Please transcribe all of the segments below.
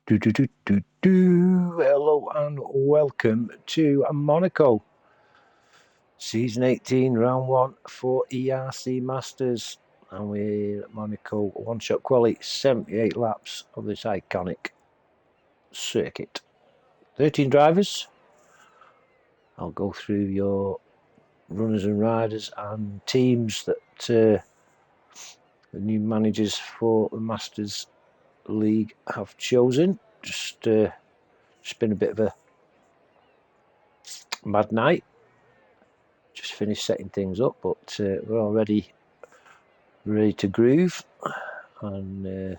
Hello and welcome to Monaco. Season 18, round 1 for ERC Masters. And we're at Monaco, one-shot quali, 78 laps of this iconic circuit. 13 drivers. I'll go through your runners and riders and teams that the new managers for the Masters League have chosen. Just been a bit of a mad night. Just finished setting things up, but we're already ready to groove and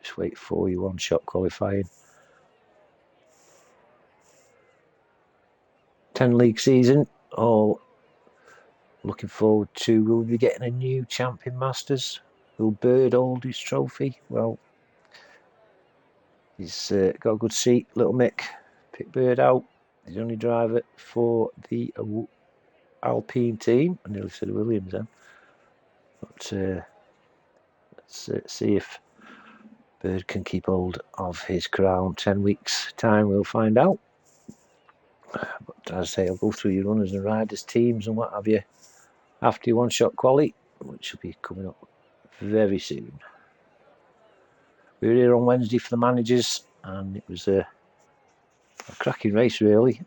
just wait for your one-shot qualifying. 10 league season, all looking forward to. Will we be getting a new champion Masters? Will Bird hold his trophy? Well, he's got a good seat. Little Mick picked Bird out. He's the only driver for the Alpine team. I nearly said Williams then. But let's see if Bird can keep hold of his crown. 10 weeks time, we'll find out. But as I say, I'll go through your runners and riders, teams and what have you after your one-shot quali, which will be coming up very soon. We were here on Wednesday for the managers, and it was a cracking race really.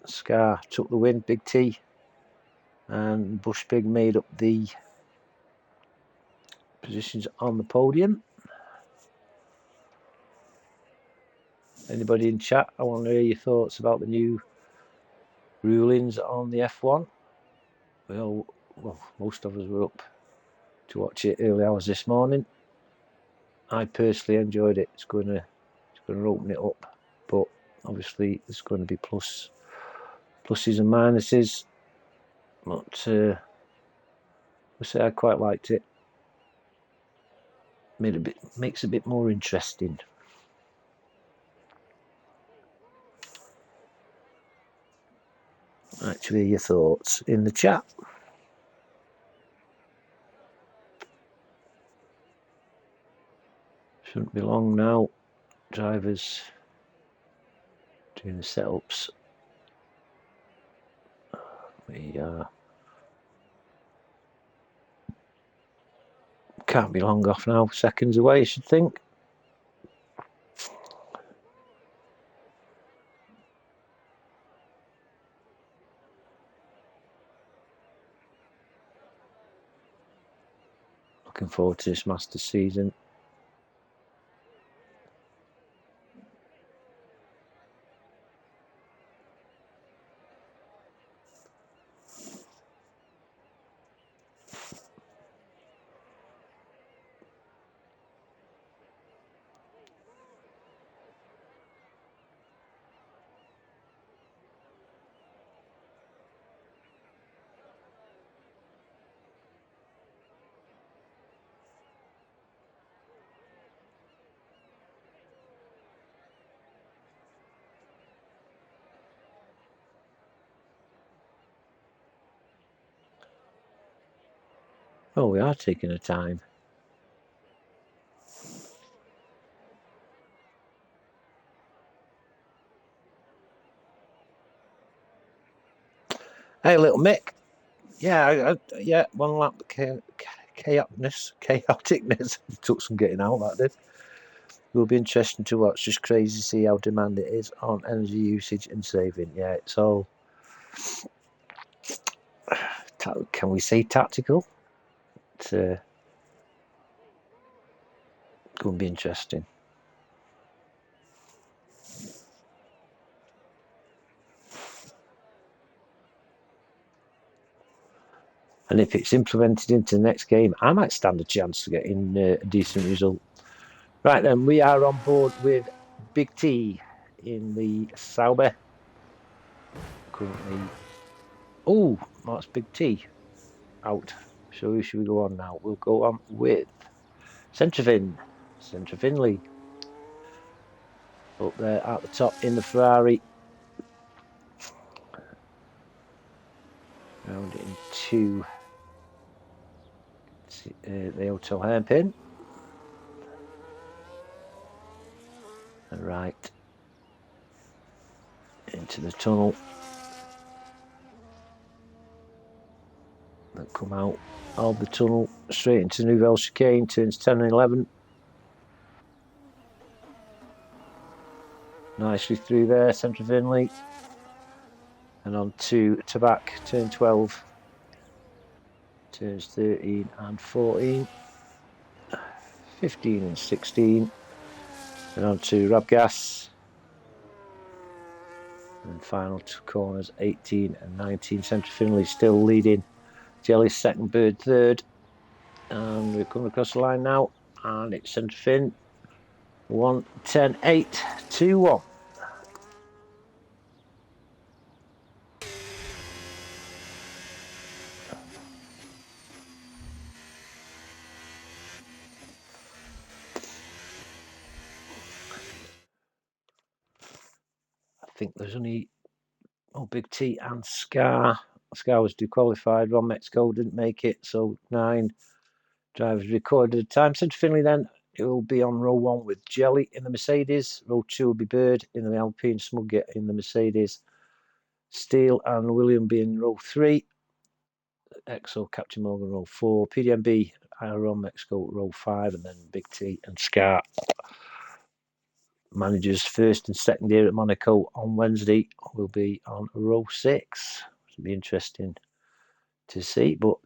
Scar took the win, Big T, and Bush Big made up the positions on the podium. Anybody in chat? I want to hear your thoughts about the new rulings on the F1. Well, most of us were up to watch it early hours this morning. I personally enjoyed it. It's going to open it up, but obviously there's going to be pluses and minuses. But I say I quite liked it. Makes it a bit more interesting. Actually, your thoughts in the chat. Shouldn't be long now. Drivers doing the setups. We can't be long off now. Seconds away, I should think. Looking forward to this Masters season. Oh, we are taking our time. Hey, little Mick. Yeah, yeah. One lap chaoticness. Took some getting out, that did. It will be interesting to watch. Just crazy to see how demand it is on energy usage and saving. Yeah, it's all. Can we say tactical? It's going to be interesting. And if it's implemented into the next game, I might stand a chance to get in a decent result. Right then, we are on board with Big T in the Sauber. Currently, oh, that's Big T out. So who should we go on now? We'll go on with Centre Finley. Up there at the top in the Ferrari. Round it into the hotel hairpin. And right into the tunnel. Then come out of the tunnel straight into Nouvelle Chicane, turns 10 and 11. Nicely through there, centre of Finley. And on to Tabac, turn 12. Turns 13 and 14. 15 and 16. And on to Rabgas. And final two corners, 18 and 19. Centre Finley still leading. Jelly second, Bird third. And we're coming across the line now. And it's Centre Fin. 1, 10, 8, 2, 1. I think there's only Big T and Scar. Scar was dequalified. Ron Mexico didn't make it, so 9 drivers recorded at a time. Centre Finley then, it will be on row 1 with Jelly in the Mercedes. Row 2 will be Bird in the Alpine, Smugget in the Mercedes. Steele and William be in row 3. Exo, Captain Morgan, row 4. PDMB, Ron Mexico, row 5. And then Big T and Scar. Managers first and second here at Monaco on Wednesday will be on row 6. It'll be interesting to see, but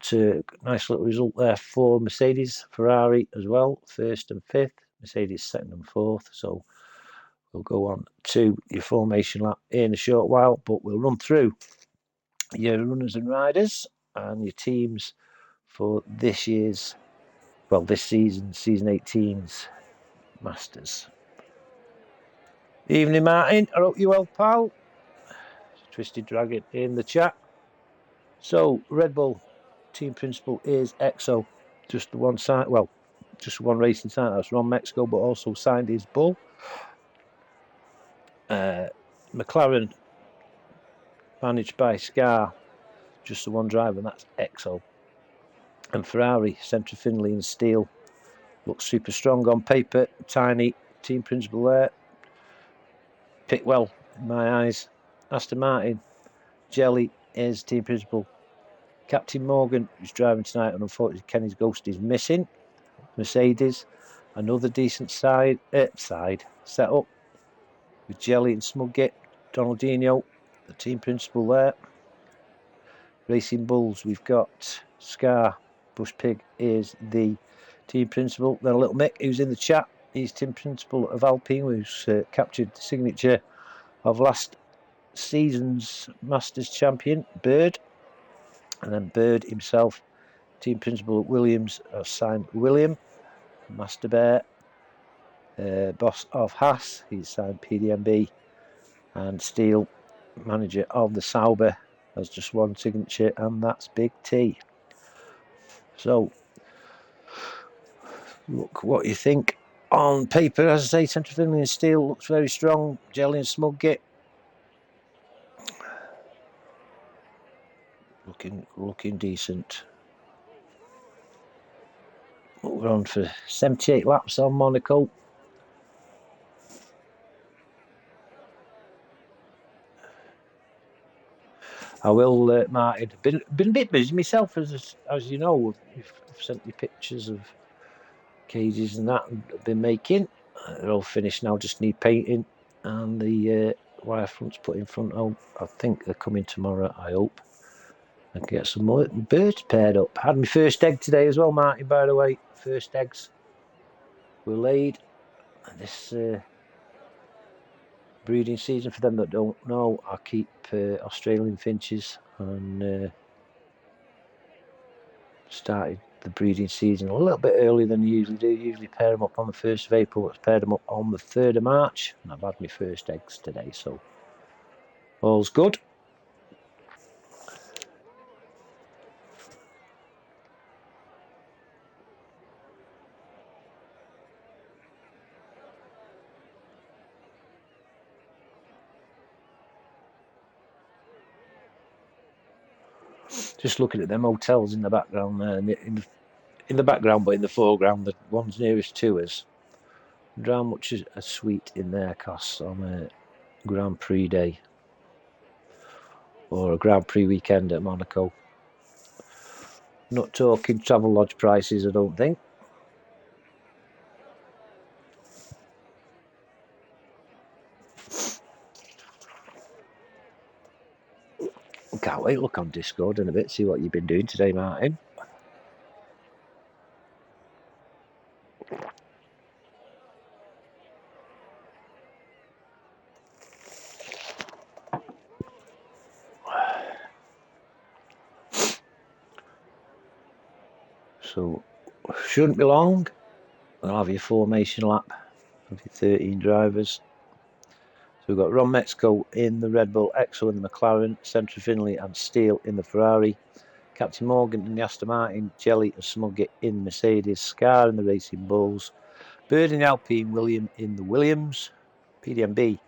nice little result there for Mercedes. Ferrari as well, first and fifth. Mercedes second and fourth. So we'll go on to your formation lap in a short while, but we'll run through your runners and riders and your teams for this season, season 18's Masters. Evening, Martin. I hope you're well, pal. Twisted Dragon in the chat. So, Red Bull team principal is Exo. Just the one side, just one racing side. That's Ron Mexico, but also signed his Bull. McLaren, managed by Scar, just the one driver, and that's Exo. And Ferrari, Centre Finley and Steele. Looks super strong on paper. Tiny, team principal there. Picked well, in my eyes. Aston Martin, Jelly is team principal. Captain Morgan is driving tonight, and unfortunately Kenny's Ghost is missing. Mercedes, another decent side set up with Jelly and Smugget. Donaldinho, the team principal there. Racing Bulls, we've got Scar. Bush Pig is the team principal. Then a little Mick who's in the chat. He's team principal of Alpine, who's captured the signature of last season's Masters champion, Bird. And then Bird himself, team principal at Williams, signed William. Master Bear, boss of Haas, he's signed PDMB. And Steele, manager of the Sauber, has just one signature, and that's Big T. So, look what you think. On paper, as I say, Centre Finley and Steele looks very strong. Jelly and Smugget looking decent. We're on for 78 laps on Monaco. I will, Martin. Been a bit busy myself, as you know. I've sent you pictures of cages and that I've been making. They're all finished now, just need painting. And the wirefronts put in front. I think they're coming tomorrow, I hope. I can get some more birds paired up. Had my first egg today as well, Martin, by the way. First eggs were laid. And this breeding season, for them that don't know, I keep Australian finches and started the breeding season a little bit earlier than you usually do. Usually pair them up on the 1st of April, but paired them up on the 3rd of March. And I've had my first eggs today, so all's good. Just looking at them hotels in the background there, in the background, but in the foreground, the ones nearest to us How much is a suite in there costs on a Grand Prix day or a Grand Prix weekend at Monaco? Not talking travel lodge prices, I don't think. Can't wait, look on Discord in a bit, see what you've been doing today, Martin. So, shouldn't be long. I'll have your formation lap of your 13 drivers. So we've got Ron Mexico in the Red Bull, Exo in the McLaren, Centra Finley and Steele in the Ferrari, Captain Morgan in the Aston Martin, Jelly and Smugget in the Mercedes, Scar in the Racing Bulls, Bird in the Alpine, William in the Williams, PDMB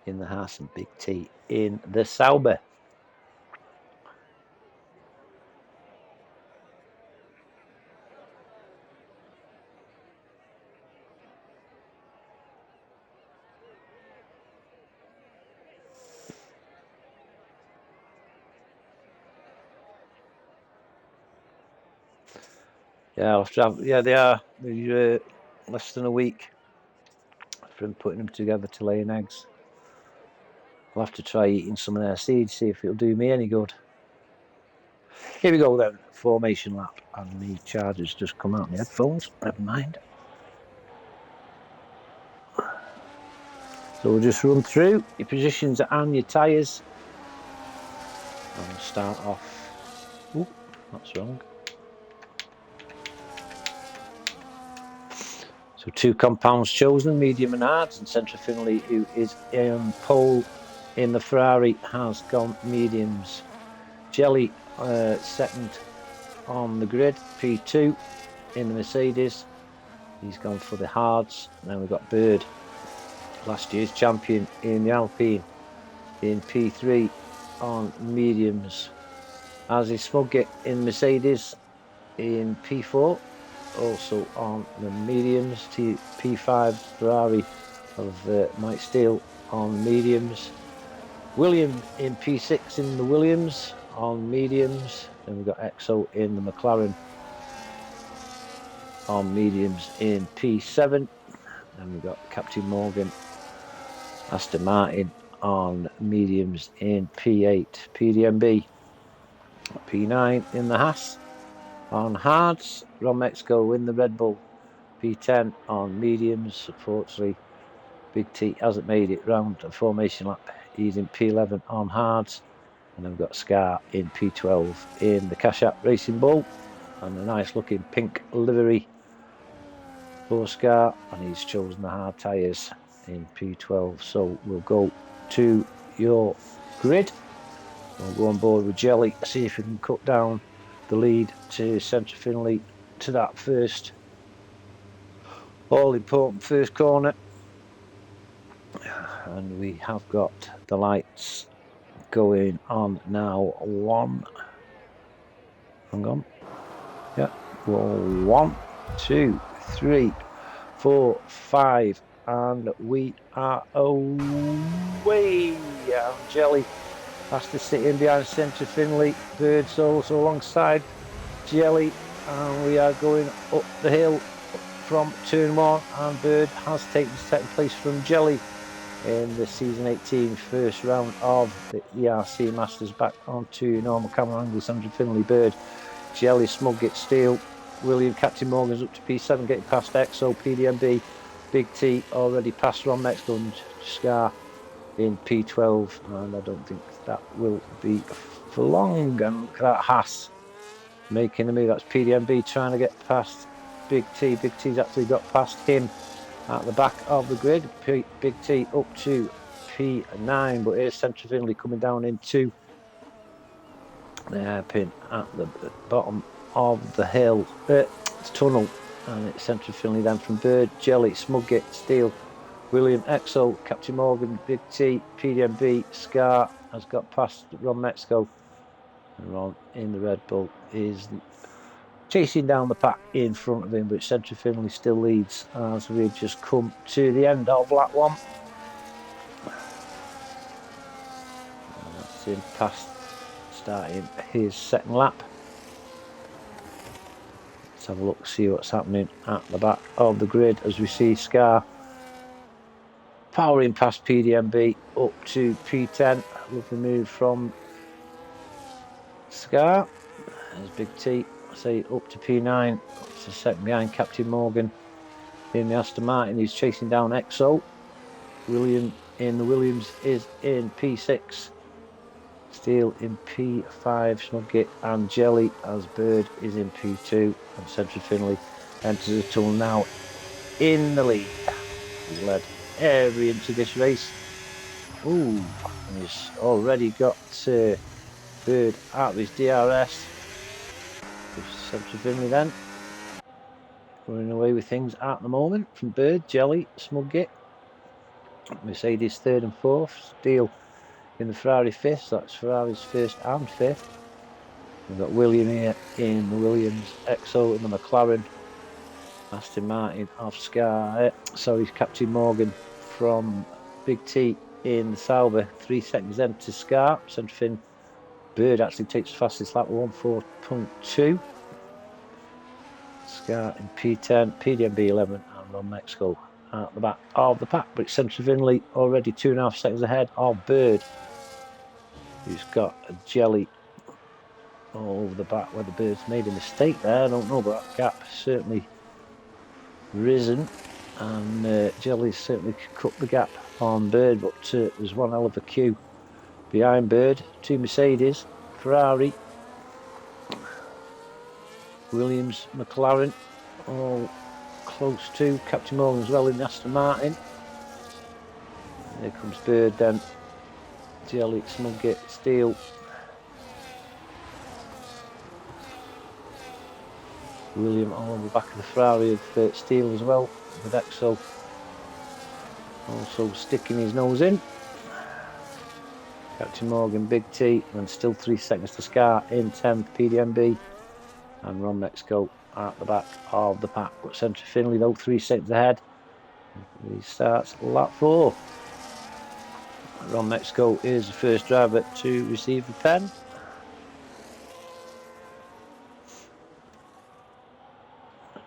in the Haas and Big T in the Sauber. Yeah, I'll have to have, yeah, they are. They're less than a week from putting them together to laying eggs. I'll have to try eating some of their seeds, see if it'll do me any good. Here we go then, formation lap, and the chargers just come out in the headphones, never mind. So we'll just run through your positions and your tyres. And we'll start off, ooh, that's wrong. So 2 compounds chosen, medium and hards, and Centra Finley, who is in pole in the Ferrari, has gone mediums. Jelly second on the grid, P2 in the Mercedes, he's gone for the hards. And then we've got Bird, last year's champion in the Alpine, in P3 on mediums. As is Smugget in Mercedes in P4, also on the mediums. P5 Ferrari of Mike Steele on mediums. William in P6 in the Williams on mediums. Then we've got Exo in the McLaren on mediums in P7. Then we've got Captain Morgan, Aston Martin on mediums in P8. PDMB P9 in the Haas on hards. Ron Mexico in the Red Bull, P10 on mediums. Unfortunately, Big T hasn't made it round a formation lap. He's in P11 on hards. And then we've got Scar in P12 in the Cash App Racing Bull. And a nice looking pink livery for Scar. And he's chosen the hard tyres in P12. So we'll go to your grid. We'll go on board with Jelly, see if we can cut down the lead to Centra Finley to that first all important first corner. And we have got the lights going on now. Hang on. Yeah. Well, 1, 2, 3, 4, 5, and we are away. And Jelly has to sit in behind Centra Finley. Bird's also alongside Jelly, and we are going up the hill from turn 1, and Bird has taken second place from Jelly in the season 18 first round of the ERC Masters. Back onto normal camera angle. Centra Finley, Bird, Jelly, Smugget, Steele, William, Captain Morgan's up to P7, getting past Exo, PDMB, Big T already past Ron Mexico and Scar in P12, and I don't think that will be for long. And look at that Haas making a move. That's PDMB trying to get past Big T. Big T's actually got past him at the back of the grid. Big T up to P9, but here's Centra Finley coming down into the hairpin at the bottom of the hill, tunnel, and it's Centra Finley then from Bird, Jelly, Smugget, Steele, William, Exo, Captain Morgan, Big T, PDMB, Scar has got past Ron Mexico, and Ron in the Red Bull is chasing down the pack in front of him, but Central Finley still leads as we've just come to the end of lap 1. And that's him past starting his second lap. Let's have a look, see what's happening at the back of the grid as we see Scar powering past PDMB up to P10. Lovely move from Scar. There's Big T, say up to P9. It's a second behind Captain Morgan in the Aston Martin. He's chasing down EXO. William in the Williams is in P6. Steele in P5. Snugget and Jelly as Bird is in P2. And Central Finley enters the tunnel now in the lead. He's led every inch of this race. Ooh, he's already got Bird out of his DRS. Central Finley then running away with things at the moment from Bird, Jelly, Smugget. Mercedes 3rd and 4th. Steele in the Ferrari 5th. That's Ferrari's 1st and 5th. We've got William here in the Williams, EXO in the McLaren, Aston Martin off Scar. Sorry, Captain Morgan from Big T in the Sauber. 3 seconds then to Scar. Central Fin. Bird actually takes the fastest lap, 1:4.2. Scar in P10, PDMB 11, and Ron Mexico at the back of the pack. But it's Central Finley already 2.5 seconds ahead of Bird, who's got a Jelly all over the back. Whether Bird's made a mistake there, I don't know, but that gap certainly risen, and Jelly's certainly cut the gap on Bird. But there's one hell of a queue behind Bird. 2 Mercedes, Ferrari, Williams, McLaren, all close to. Captain Morgan as well in the Aston Martin. Here comes Bird then. Jelly, Smugget, Steele. William all on the back of the Ferrari of Steele as well, with EXO also sticking his nose in. Captain Morgan, Big T, and still 3 seconds to Scar in 10th, PDMB, and Ron Mexico at the back of the pack. But Central Finley though 3 seconds ahead. He starts lap 4. Ron Mexico is the first driver to receive the pen.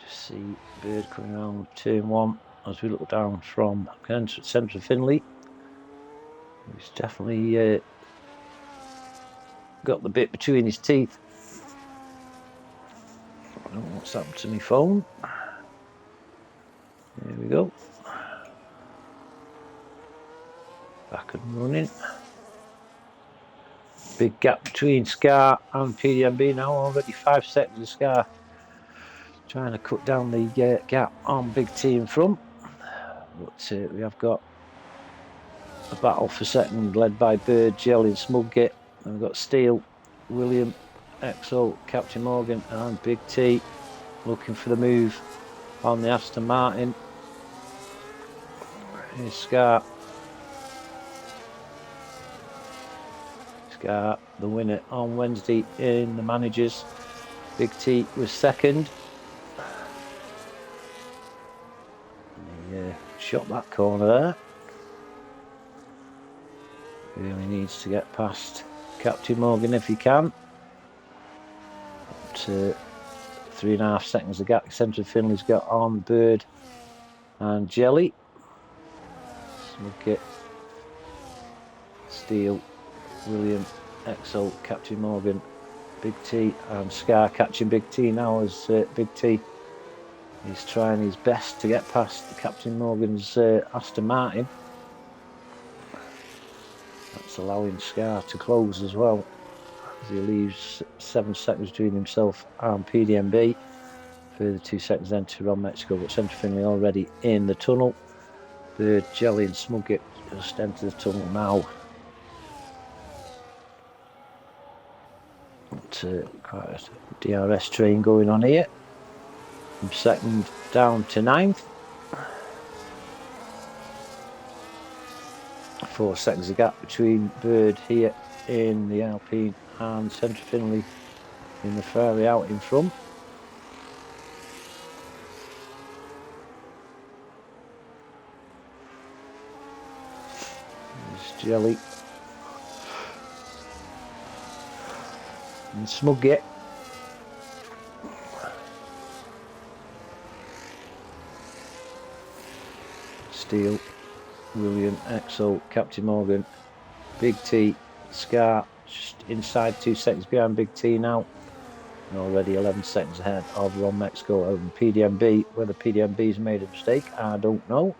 See Bird coming around turn 1 as we look down from Central Finley. He's definitely got the bit between his teeth. I don't know what's happened to my phone. There we go. Back and running. Big gap between Scar and PDMB now, already 5 seconds of Scar. Trying to cut down the gap on Big T in front. But we have got a battle for second led by Bird, Jelly and Smugget. And we've got Steele, William, EXO, Captain Morgan and Big T looking for the move on the Aston Martin. Here's Scar. Scar, the winner on Wednesday in the managers. Big T was second. Shot that corner there. Really needs to get past Captain Morgan if he can. But 3.5 seconds the gap Central Finley's got on Bird and Jelly. Smugget, Steele, William, EXO, Captain Morgan, Big T, and Scar catching Big T now as Big T is trying his best to get past the Captain Morgan's Aston Martin. That's allowing Scar to close as well, as he leaves 7 seconds between himself and PDMB. Further 2 seconds then to Ron Mexico, but Central Finley already in the tunnel. Bird, Jelly and Smugget just enter the tunnel now. But, quite a DRS train going on here. From second down to 9th. 4 seconds of gap between Bird here in the Alpine and Central Finley in the Ferrari out in front. It's Jelly. And Smuggy. Steele. William, Exo, Captain Morgan, Big T, Scar, just inside 2 seconds behind Big T now. And already 11 seconds ahead of Ron Mexico and PDMB. Whether PDMB's made a mistake, I don't know.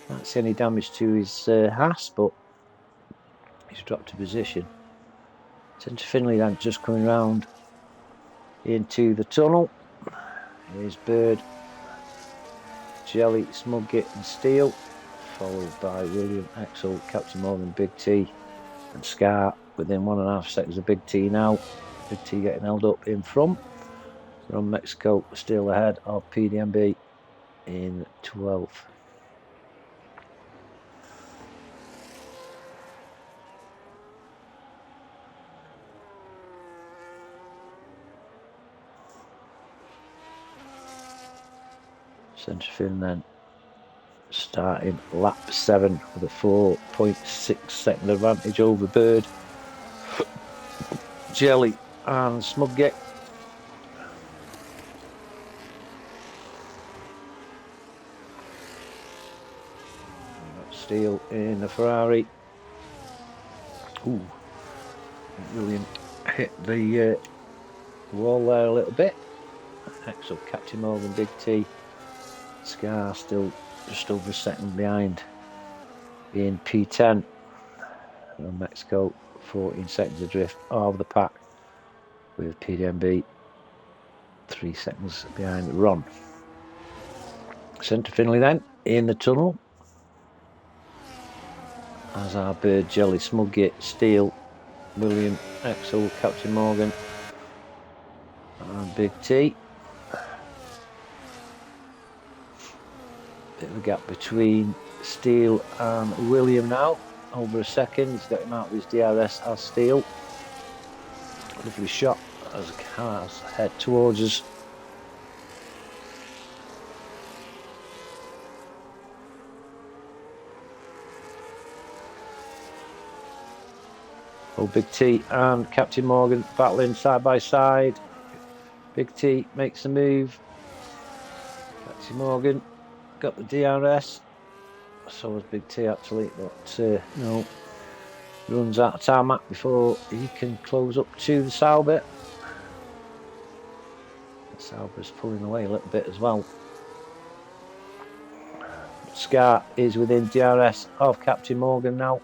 Can't see any damage to his Haas, but he's dropped a position. Centre Finley then just coming round into the tunnel. Here's Bird, Jelly, Smuggy and Steele, followed by William, Exo, Captain Morgan, Big T and Scar within 1.5 seconds of Big T now. Big T getting held up in front. From Mexico still ahead of PDMB in 12th. Centre Fin then starting lap 7 with a 4.6 second advantage over Bird, Jelly and Smuggy. Steele in the Ferrari. Ooh, William hit the wall there a little bit. Exo, Captain Morgan, Big T, Scar still just over a second behind, being P10. And Mexico 14 seconds adrift of the pack, with PDMB 3 seconds behind Ron. Centre Finley then in the tunnel, as are Bird, Jelly, Smuggy, Steele, William, Exo, Captain Morgan and Big T. Bit of a gap between Steele and William now, over a second. He's got him out of his DRS as Steele. Lovely shot as the cars head towards us. Oh, Big T and Captain Morgan battling side by side. Big T makes the move. Captain Morgan got the DRS. So was Big T actually, but no. Runs out of tarmac before he can close up to the Sauber. The Sauber's pulling away a little bit as well. Scar is within DRS of Captain Morgan now.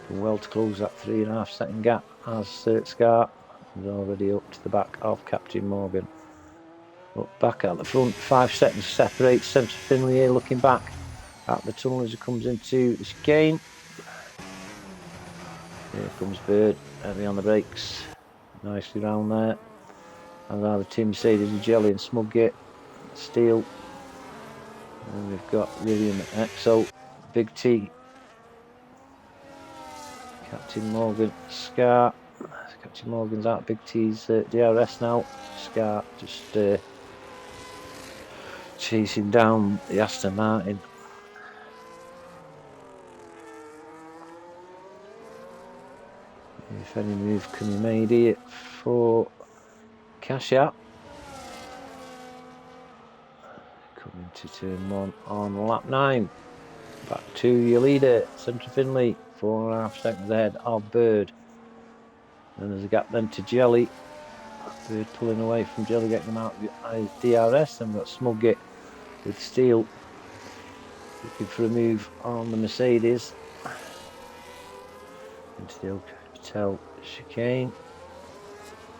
Well to close that 3.5 second gap, as Scar is already up to the back of Captain Morgan. But back at the front, 5 seconds separate Centre Finley here, looking back at the tunnel as he comes into the chicane. Here comes Bird, heavy on the brakes, nicely round there. And now the Team Mercedes and Jelly and Smuggy, Steele. And we've got William and Exo, Big T, Captain Morgan, Scar. Captain Morgan's out, Big T's DRS now. Scar just chasing down the Aston Martin. If any move can be made here for cash out. Coming to turn 1 on lap 9. Back to your leader, Centre Finley, 4.5 seconds ahead of Bird. And there's a gap then to Jelly. Bird pulling away from Jelly, getting him out of his DRS. And we've got Smuggy with Steele looking for a move on the Mercedes into the Hotel chicane.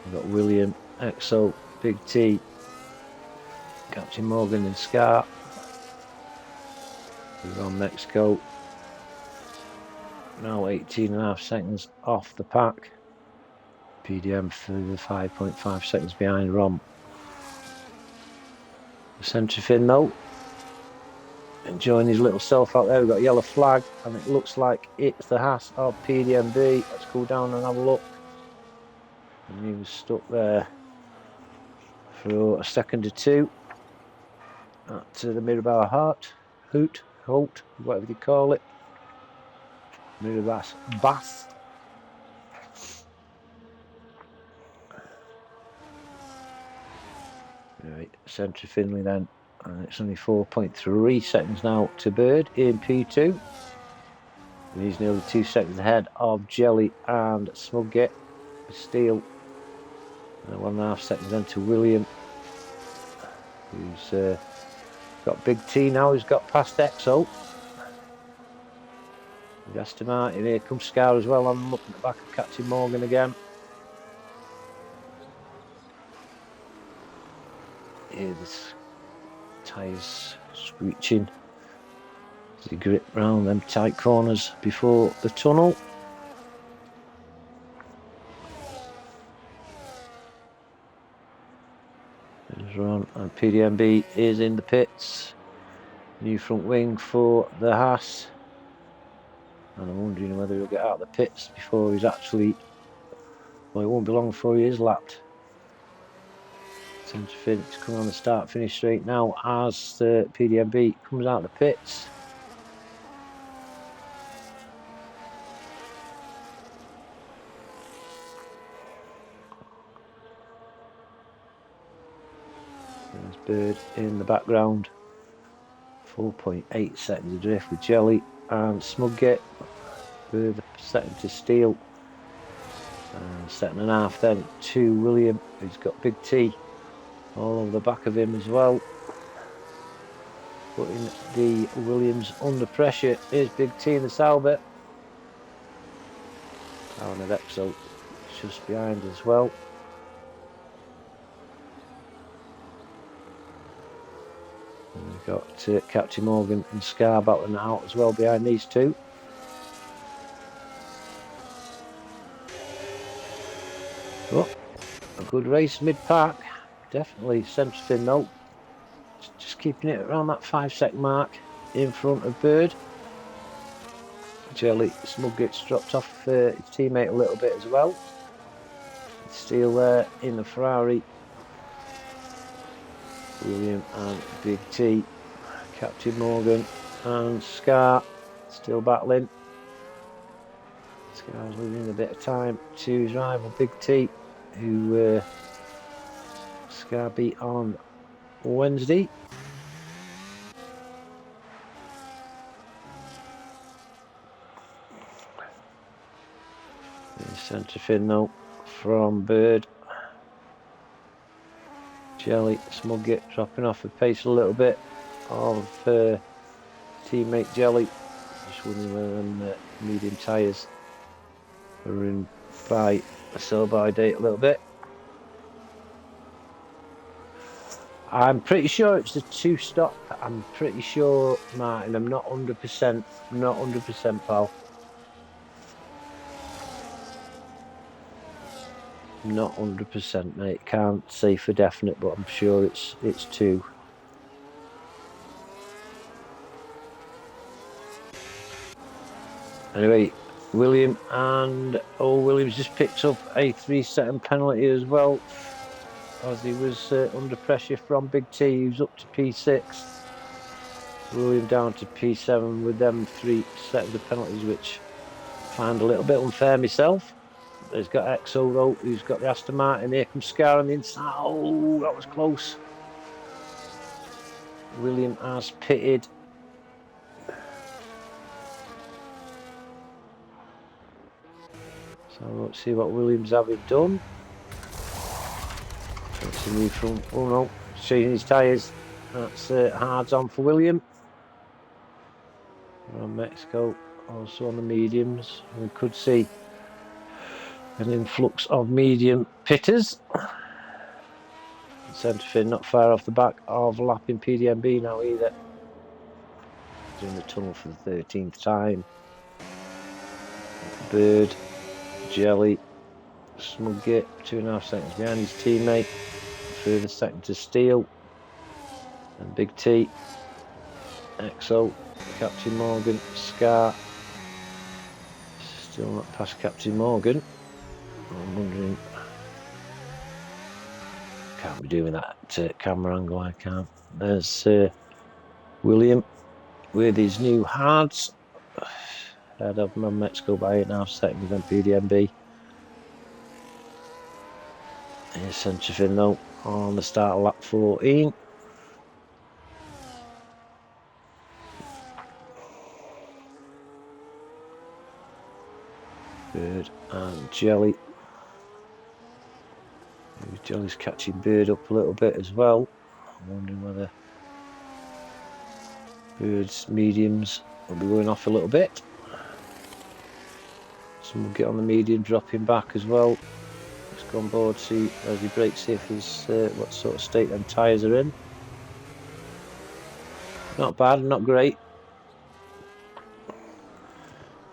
We've got William, Exo, Big T, Captain Morgan and Scar. We're on Mexico. Now 18.5 seconds off the pack. PDM for the 5.5 seconds behind Rom. The Centre Fin though, enjoying his little self out there. We've got a yellow flag and it looks like it's the Haas of PDMB. Let's go down and have a look. And he was stuck there for a second or two at the Mirabella Heart. Holt, whatever you call it. Bath. Right, centre Finley then, and it's only 4.3 seconds now to Bird in P2. And he's nearly 2 seconds ahead of Jelly and Smugget. Steele. And 1.5 seconds then to William, who's got Big T now. He's got past Exo. Aston Martin, here comes Scar as well. I'm looking at the back of Captain Morgan again. Here, this tyres screeching as he grip round them tight corners before the tunnel. There's Ron, and PDMB is in the pits. New front wing for the Haas. And I'm wondering whether he'll get out of the pits before he's actually... Well, it won't be long before he is lapped. Centre Finch coming on the start-finish straight now as the PDMB comes out of the pits. There's Bird in the background. 4.8 seconds adrift with Jelly and Smugget. Bird second to Steele. And 2.5 then to William, who's got Big T all over the back of him as well. Putting the Williams under pressure. Here's Big T in the Sauber. Aaron of Exo just behind as well. And we've got Captain Morgan and Scar battling out as well behind these two. Oh, a good race mid-park. Definitely centre fin though. Just keeping it around that 5-second mark in front of Bird. Jelly Smugget's dropped off his teammate a little bit as well. Still there in the Ferrari. William and Big T. Captain Morgan and Scar still battling. Scar's losing a bit of time to his rival Big T, who Scar beat on Wednesday. Centre fin though from Bird. Jelly Smugget dropping off the pace a little bit of teammate Jelly. Just wondering whether them medium tyres are in by a sell-by date a little bit. I'm pretty sure it's the 2-stop. I'm pretty sure, Martin. I'm not 100%. Not 100%, pal. Not 100%, mate. Can't say for definite, but I'm sure it's 2. Anyway, William and Williams just picked up a 3-second penalty as well, as he was under pressure from Big T, who's up to P6. William down to P7 with them 3 seconds of penalties, which I find a little bit unfair myself. He's got Exo though, who's got the Aston Martin. Here comes Scar on the inside. Oh, that was close. William has pitted. So let's see what Williams having done. That's a new front. Oh no, changing his tyres. That's hards on for William. We're on Mexico, also on the mediums. We could see an influx of medium pitters. Centre fin not far off the back of lapping PDMB now either. Doing the tunnel for the 13th time. Bird, Jelly, Smugget, 2.5 seconds behind his teammate. Further second to Steele. And Big T, Exo, Captain Morgan, Scar. Still not past Captain Morgan. I'm wondering, can't be doing that camera angle, I can't. There's William with his new hards. Ahead of Mexico by 8.5 seconds on PDMB. Here's centre fin though on the start of lap 14. Bird and Jelly. Jelly's catching Bird up a little bit as well. I'm wondering whether Bird's mediums will be going off a little bit. Some will get on the medium, dropping back as well. Let's go on board, see as he brakes, see if his what sort of state them tyres are in. Not bad, not great.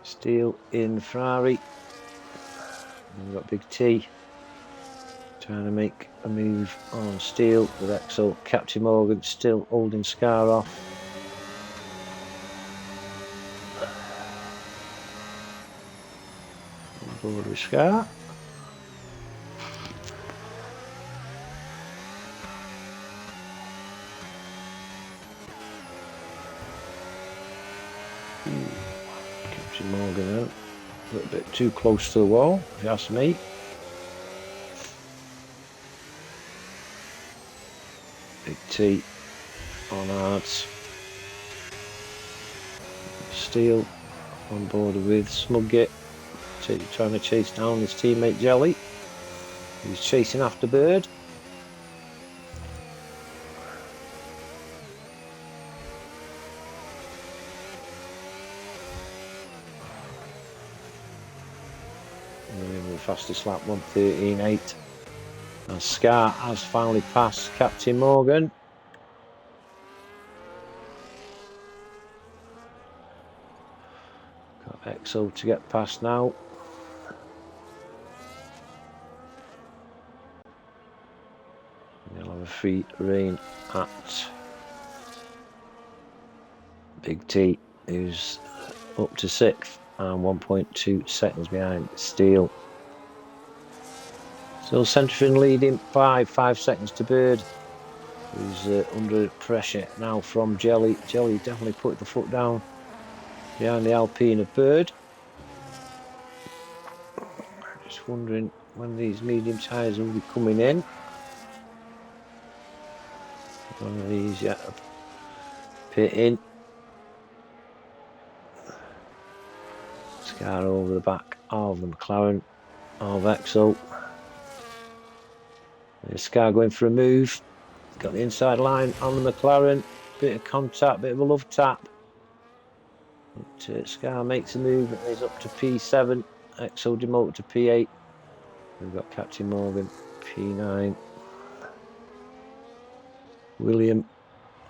Steele in Ferrari. And we've got Big T trying to make a move on Steele with Exo. Captain Morgan still holding Scar off. On board with Scar. Captain Morgan out. A little bit too close to the wall, if you ask me. Big T on hards. Steele on board with Smugget, trying to chase down his teammate Jelly. He's chasing after Bird. The fastest lap 1:13.8. And Scar has finally passed Captain Morgan. Got Exo to get past now. He'll have a free rein at Big T, who's up to 6th and 1.2 seconds behind Steele. Still centre fin leading by 5 seconds to Bird, who's under pressure now from Jelly. Jelly definitely put the foot down behind the Alpine of Bird. Just wondering when these medium tyres will be coming in. One of these yet. Pit in. Scar over the back of the McLaren of Exo. There's Scar going for a move. Got the inside line on the McLaren. Bit of contact, bit of a love tap. But, Scar makes a move and he's up to P7. Exo demoted to P8. We've got Captain Morgan, P9. William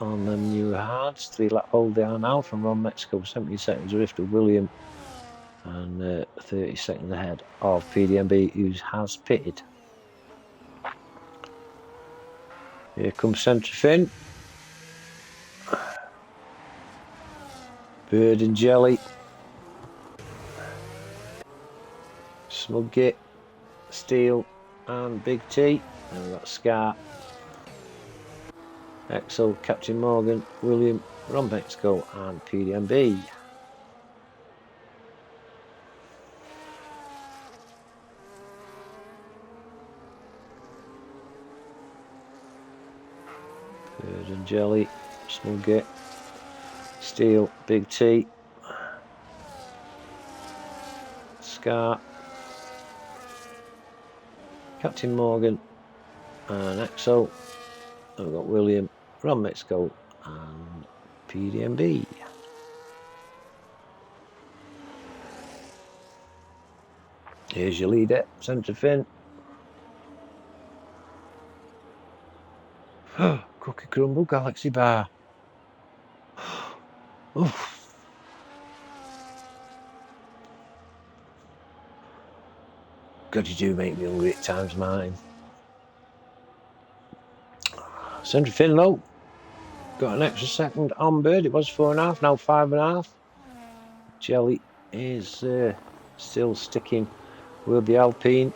on the new hards. 3 lap hold they are now from Ron Mexico. 70 seconds drift of William. And 30 seconds ahead of PDMB, who has pitted. Here comes centre fin. Bird and Jelly. Smugget, Steele and Big T. And we've got Scar, Exo, Captain Morgan, William, Ron Mexico and PDMB. Bird and Jelly, Smugget, Steele, Big T, Scar, Captain Morgan and Exo. And we've got William, Ron Mexico and PDMB. Here's your leader, centre fin. Cookie Crumble Galaxy Bar. Oof. God, you do make me hungry at times, Martin. Centre fin low. Got an extra second on Bird. It was 4.5, now 5.5. Jelly is still sticking with the Alpine.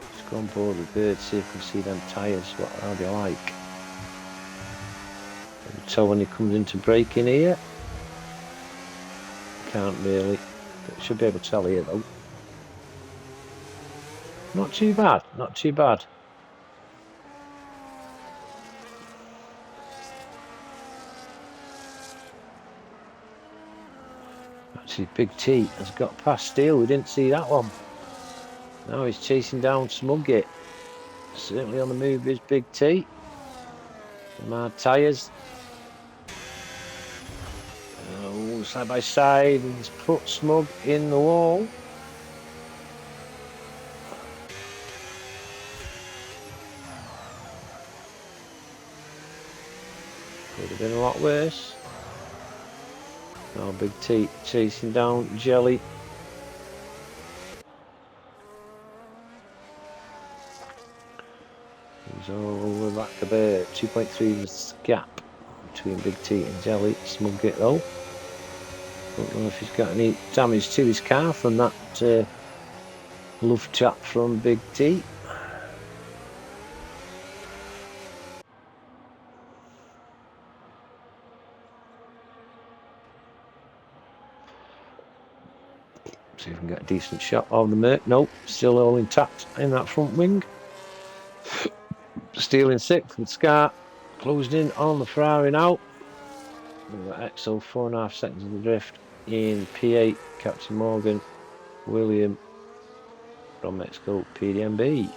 Let's go on board with Bird, see if we can see them tyres. What are they like? You can tell when he comes into braking here. Can't really, but should be able to tell here though. Not too bad, not too bad. Actually, Big T has got past Steele. We didn't see that one. Now he's chasing down Smugget. Certainly on the move is Big T. Mad tyres. Oh, side by side. He's put Smug in the wall. Could have been a lot worse. Now Big T chasing down Jelly. He's all over back the bear. 2.3 is the gap between Big T and Jelly. Smugget though. Don't know if he's got any damage to his car from that love chat from Big T. See if we can get a decent shot of the Merc. Nope, still all intact in that front wing. Steele in sixth with Scar closed in on the Ferrari now. We've got Exo 4.5 seconds of the drift in P8. Captain Morgan, William from Mexico, PDMB.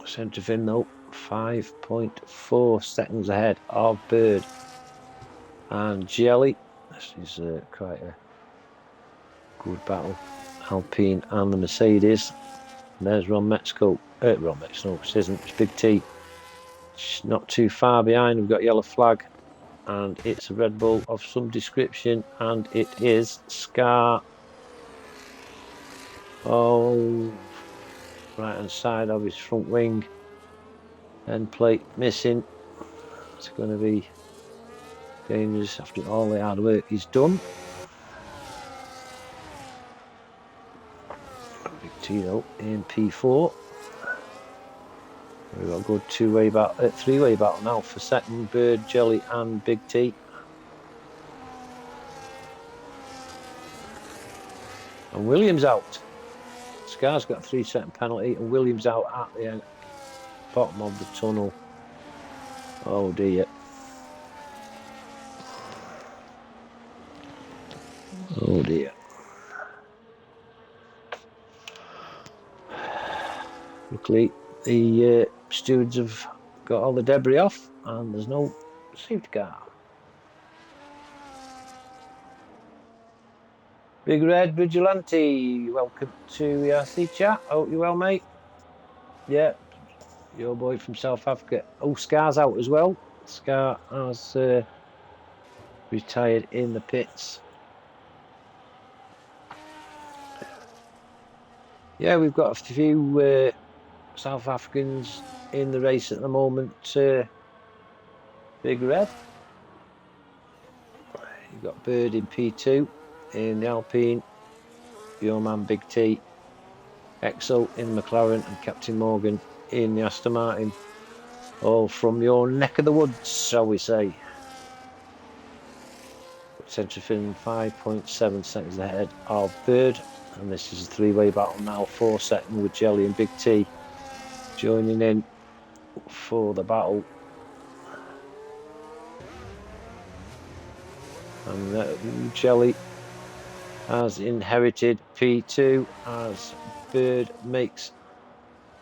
Centre fin though, 5.4 seconds ahead of Bird and Jelly. This is quite a good battle. Alpine and the Mercedes. And there's Ron Mexico. Ron Mexico, it isn't. It's Big T. It's not too far behind. We've got yellow flag, and it's a Red Bull of some description, and it is Scar. Oh, right hand side of his front wing. End plate missing. It's going to be dangerous after all the hard work he's done. Big T though in P4. We've got a good two-way battle, three-way battle now for second. Bird, Jelly, and Big T. And Williams out. Scar's got a 3-second penalty, and Williams out at the bottom of the tunnel. Oh dear. Oh dear. Luckily, the stewards have got all the debris off, and there's no safety car. Big Red Vigilante, welcome to ERC chat. Hope you're well, mate. Yeah, your boy from South Africa. Oh, Scar's out as well. Scar has retired in the pits. Yeah, we've got a few South Africans in the race at the moment. Big Red. You've got Bird in P2 in the Alpine. Your man Big T. Exo in McLaren, and Captain Morgan in the Aston Martin. All from your neck of the woods, shall we say. Centre fin 5.7 seconds ahead of Bird, and this is a three-way battle now. 4 second with Jelly and Big T joining in for the battle. And Jelly has inherited P2 as Bird makes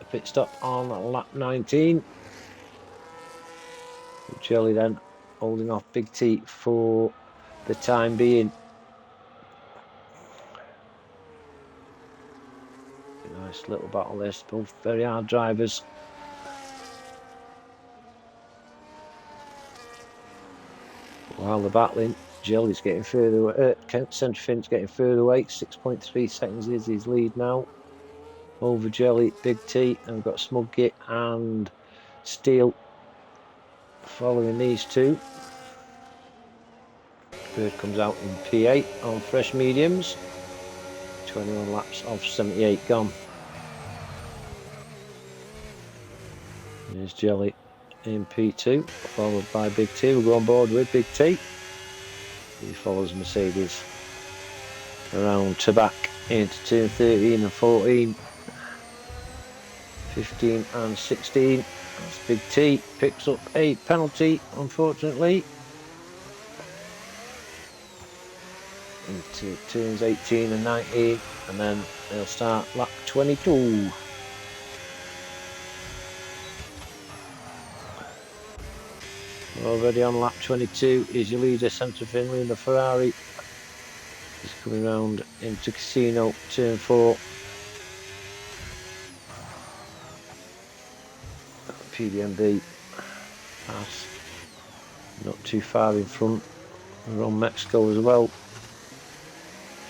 a pit stop on lap 19. Jelly then holding off Big T for the time being. Nice little battle this, both very hard drivers. While they're battling, Jelly's getting further away, Centre Fin's getting further away. 6.3 seconds is his lead now over Jelly, Big T, and we've got Smugget and Steele following these two. Bird comes out in P8 on fresh mediums. 21 laps of 78 gone. There's Jelly in P2, followed by Big T. We'll go on board with Big T. He follows Mercedes around to back into turn 13 and 14, 15 and 16. That's Big T, picks up a penalty, unfortunately. Into turns 18 and 19, and then they'll start lap 22. We're already on lap 22 is your leader, Centre Finley in the Ferrari. He's coming round into Casino, turn 4. PDMB pass, not too far in front. We're on Mexico as well.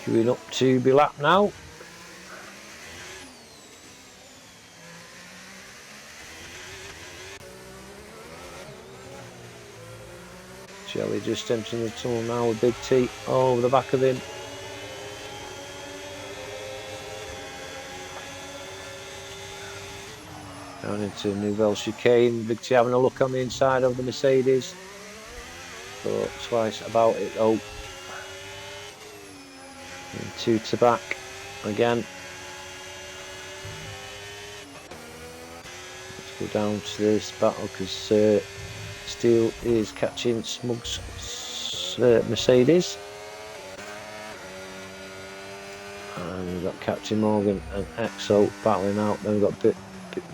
Queuing up to be lapped now. Jelly just entering the tunnel now with Big T over the back of him. Down into Nouvelle Chicane. Big T having a look on the inside of the Mercedes. Thought twice about it though. Into to back again. Let's go down to this battle because Steele is catching Smug's Mercedes. And we've got Captain Morgan and Exo battling out. Then we've got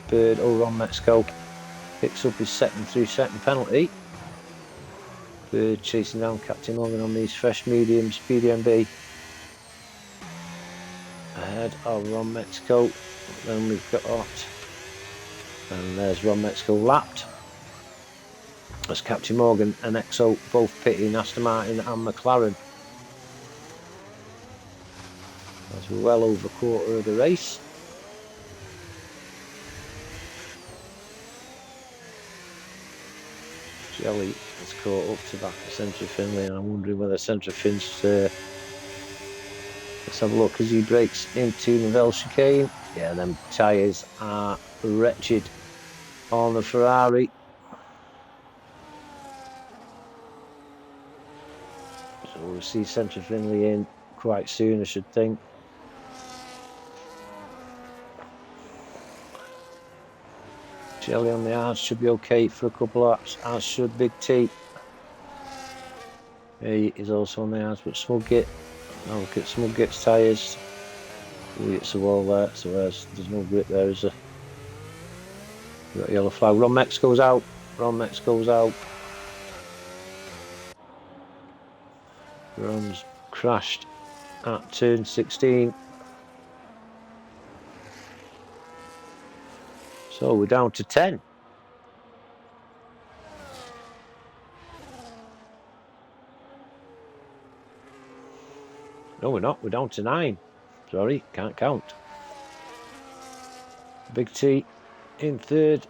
Bird over on Mexico. Picks up his second penalty. Bird chasing down Captain Morgan on these fresh mediums. PDMB ahead of Ron Mexico. Then we've got and there's Ron Mexico lapped. As Captain Morgan and Exo both pitting Aston Martin and McLaren. As we're well over a quarter of the race. Jelly has caught up to back of Centre Finley, and I'm wondering whether Centre Fin's. Let's have a look as he breaks into Nouvelle Chicane. Yeah, them tyres are wretched on the Ferrari. So we'll see Centre Finley in quite soon, I should think. Jelly on the hards should be okay for a couple of laps, as should Big T. He is also on the hards, but Smugget. Now look at Smugget's tyres. It's a wall there, so there's no grip there, is there? We've got a yellow flag. Ron Mexico's out. Ron Mexico's out. Ron's crashed at turn 16. So we're down to 10. No, we're not. We're down to 9. Sorry, can't count. Big T in third.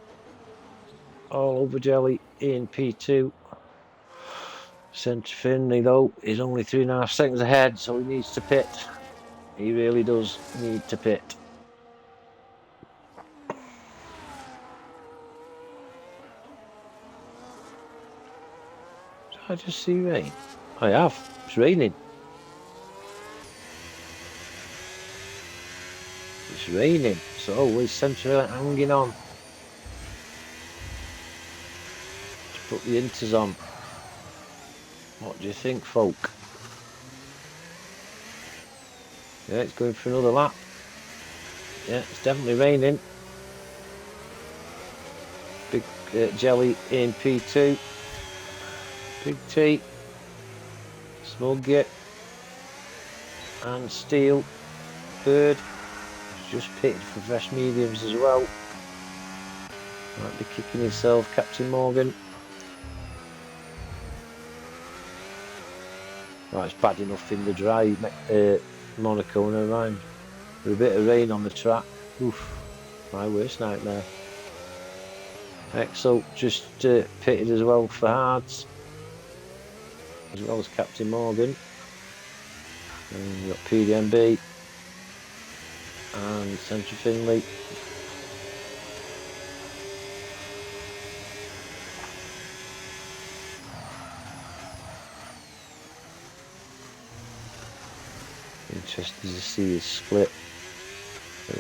All over Jelly in P2. Centre Finley, though, is only 3.5 seconds ahead, so he needs to pit. He really does need to pit. Did I just see rain? I have. It's raining. It's raining, so is Centre hanging on to put the inters on. What do you think, folk? Yeah, it's going for another lap. Yeah, it's definitely raining. Big Jelly in P2. Big T. Smugget. And Steele. Bird. Just pitted for fresh mediums as well. Might be kicking himself, Captain Morgan. Right, it's bad enough in the dry Monaco, never mind. With a bit of rain on the track. Oof, my worst nightmare. Exo just pitted as well for hards, as well as Captain Morgan. And we've got PDMB and Centre Finley. Interested to see his split.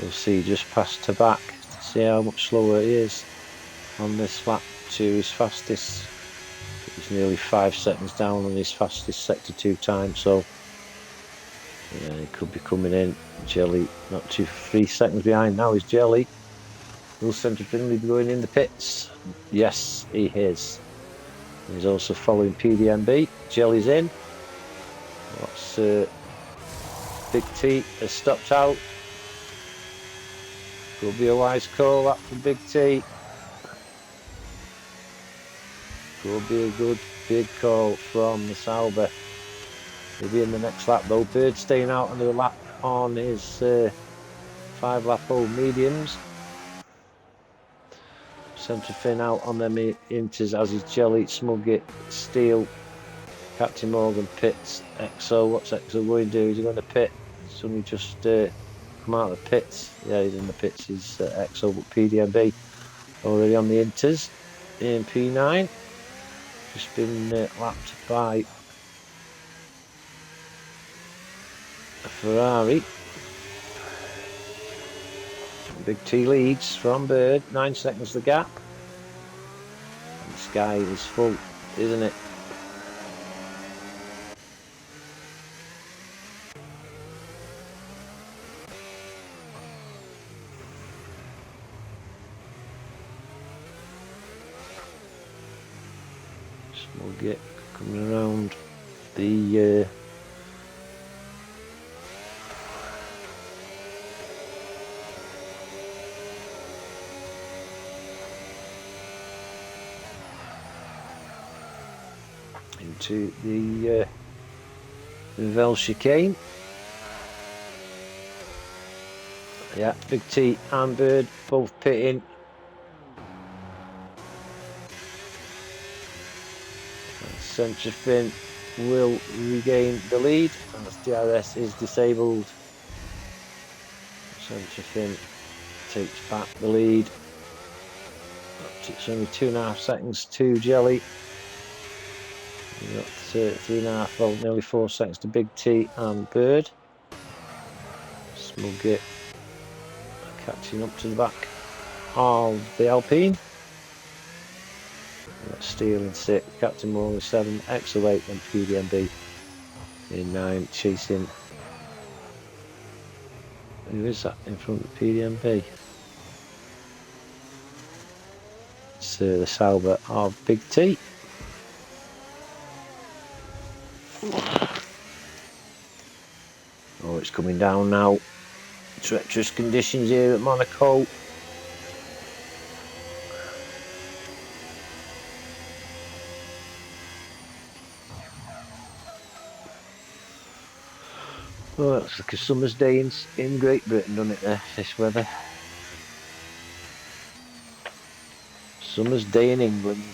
We'll see just past to back to see how much slower he is on this lap to his fastest. He's nearly 5 seconds down on his fastest sector 2 time, so yeah, he could be coming in. Jelly not 3 seconds behind now is Jelly. Will Centre Finley be going in the pits? Yes, he is. He's also following PDMB. Jelly's in. What's Big T has stopped out. Could be a wise call that from Big T. Could be a good big call from the Sauber. Maybe in the next lap though. Bird staying out another lap on his 5 lap old mediums. Centre Fin out on them inters as his Jelly, Smugget, Steel, Captain Morgan, Pits, EXO. What's EXO going to do? Is he going to pit? He's only just come out of the pits. Yeah, he's in the pits. He's EXO, but PDMB already on the inters in P9. Just been lapped by a Ferrari. Big T leads from Bird, 9 seconds the gap. And the sky is full, isn't it? Smugget coming around the into the Vel chicane. Yeah, Big T and Bird both pitting. Centre Fin will regain the lead as DRS is disabled. Centre Fin takes back the lead. It's only 2.5 seconds to Jelly. We've got 3.5, well, nearly 4 seconds to Big T and Bird. Smugget catching up to the back of the Alpine. We've got Steel in 6, Captain Morgan 7, EXO 8, and PDMB in 9, chasing. Who is that in front of PDMB? It's the Sauber of Big T. Oh, it's coming down now. Treacherous conditions here at Monaco. Oh, it's like a summer's day in Great Britain, doesn't it, there, this weather? Summer's day in England.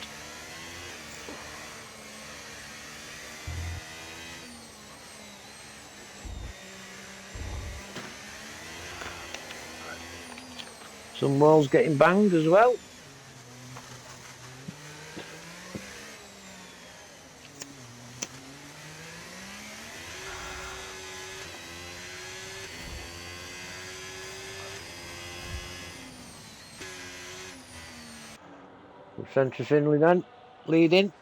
Some walls getting banged as well. Centre Finley then, leading.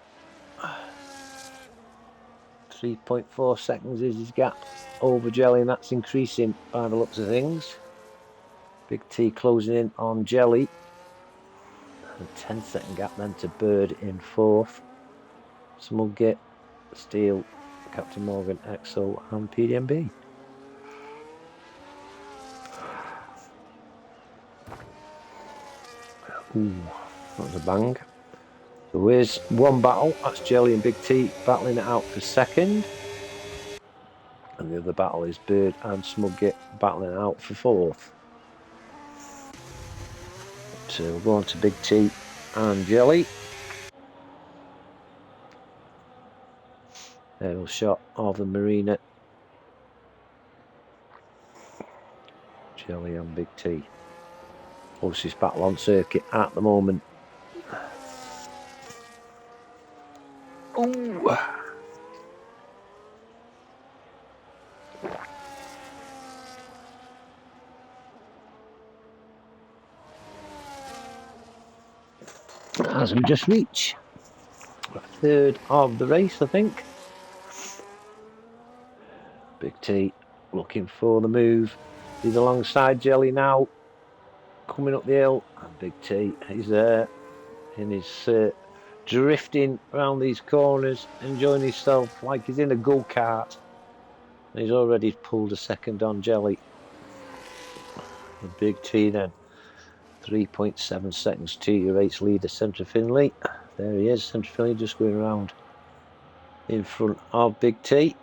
3.4 seconds is his gap over Jelly, and that's increasing by the looks of things. Big T closing in on Jelly. A 10-second gap then to Bird in 4th. Smugget, Steel, Captain Morgan, EXO, and PDMB. Ooh, that was a bang. So here's one battle. That's Jelly and Big T battling it out for 2nd. And the other battle is Bird and Smugget battling it out for 4th. So we'll go on to Big T and Jelly. Aerial shot of the marina. Jelly and Big T. Closest battle on circuit at the moment. Ooh. as we just reach a third of the race, I think. Big T looking for the move. He's alongside Jelly now, coming up the hill. And Big T, he's there, and he's drifting around these corners, enjoying himself like he's in a go-kart. And he's already pulled a second on Jelly. And Big T then, 3.7 seconds to your race leader, Centre Finley. There he is, Centre Finley just going around in front of Big T.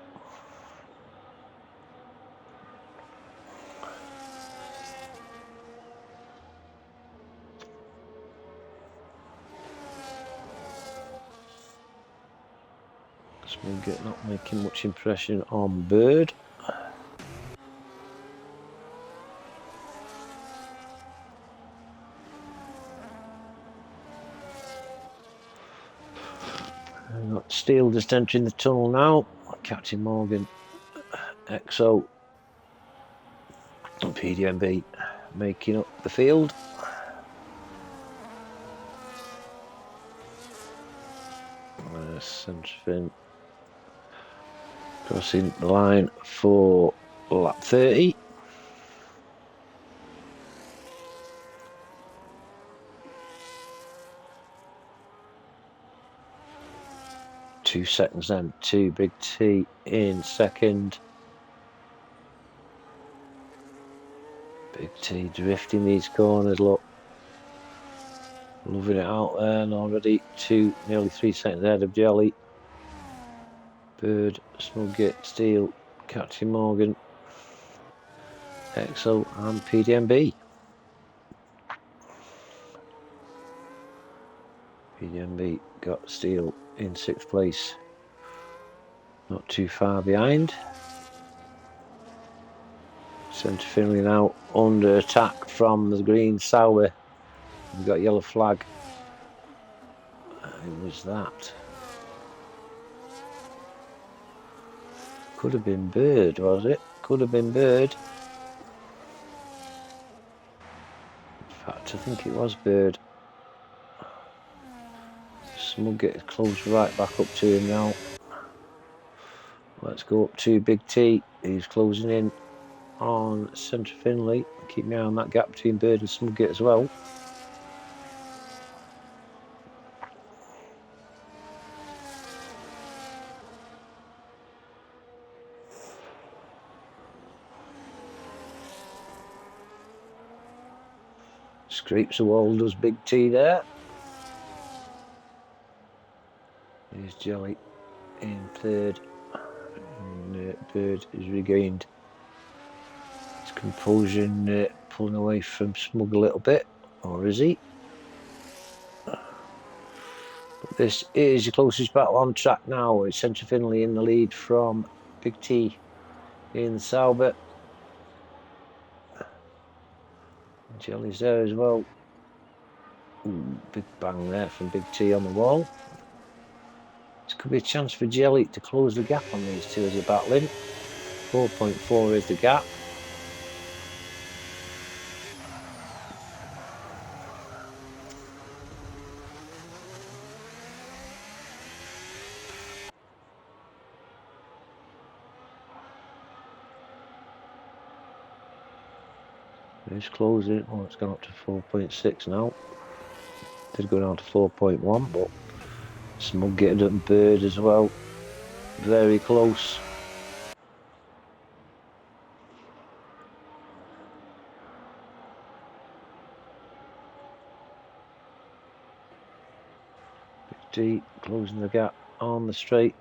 Smugget not making much impression on Bird. We've got Steele just entering the tunnel now. Captain Morgan, EXO, and PDMB making up the field. Centre Fin crossing the line for lap 30. Two seconds then to Big T in second. Big T drifting these corners, look. Loving it out there, and already nearly 3 seconds ahead of Jelly. Bird, Smugget, Steele, Captain Morgan, EXO and PDMB. PDMB got Steele in 6th place, not too far behind. Centre Finley now under attack from the green Sauber. We've got yellow flag. Who was that? Could have been Bird, was it? Could have been Bird. In fact, I think it was Bird. Smugget close right back up to him now. Let's go up to Big T. He's closing in on Centre Finley. Keep an eye on that gap between Bird and Smugget as well. Scrapes the wall, does Big T there. Here's Jelly in 3rd. And Bird is regained his composure and pulling away from Smug a little bit. Or is he? But this is the closest battle on track now. It's Centre Finley in the lead from Big T in the Sauber. Jelly's there as well. Ooh, big bang there from Big T on the wall. This could be a chance for Jelly to close the gap on these two as they're battling. 4.4 is the gap. It's closing. Oh, it's gone up to 4.6 now. Did go down to 4.1, but Smug getting up Bird as well. Very close. Big T closing the gap on the straight.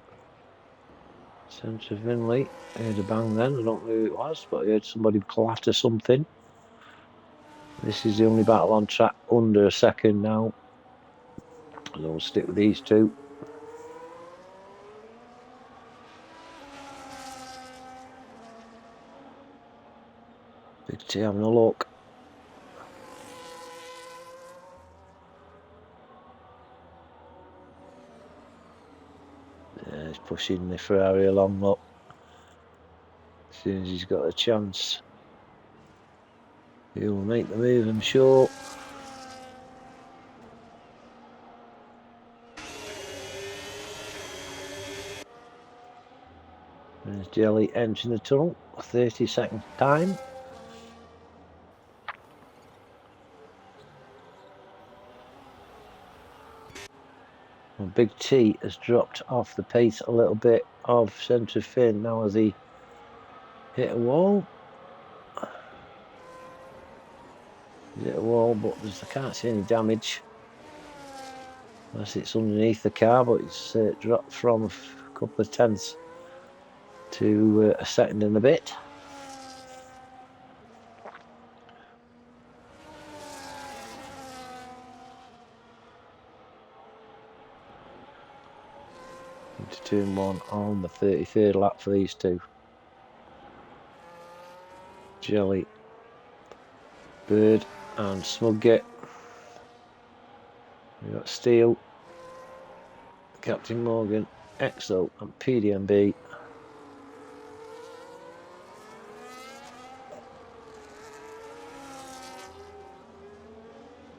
Centre Finley. I heard a bang then. I don't know who it was, but I heard somebody clatter something. This is the only battle on track under a second now. And I'll stick with these two. Big T having a look. Yeah, he's pushing the Ferrari along, look. As soon as he's got a chance, he'll make the move, I'm sure. There's Jelly entering the tunnel, 30-second time. Well, Big T has dropped off the pace a little bit of centre fin now as he hit a wall. He's hit a wall, but I can't see any damage. Unless it's underneath the car, but it's dropped from a couple of tenths to a second and a bit. Into turn one on the 33rd lap for these two. Jelly, Bird and Smugget. We've got Steele, Captain Morgan, EXO and PDMB.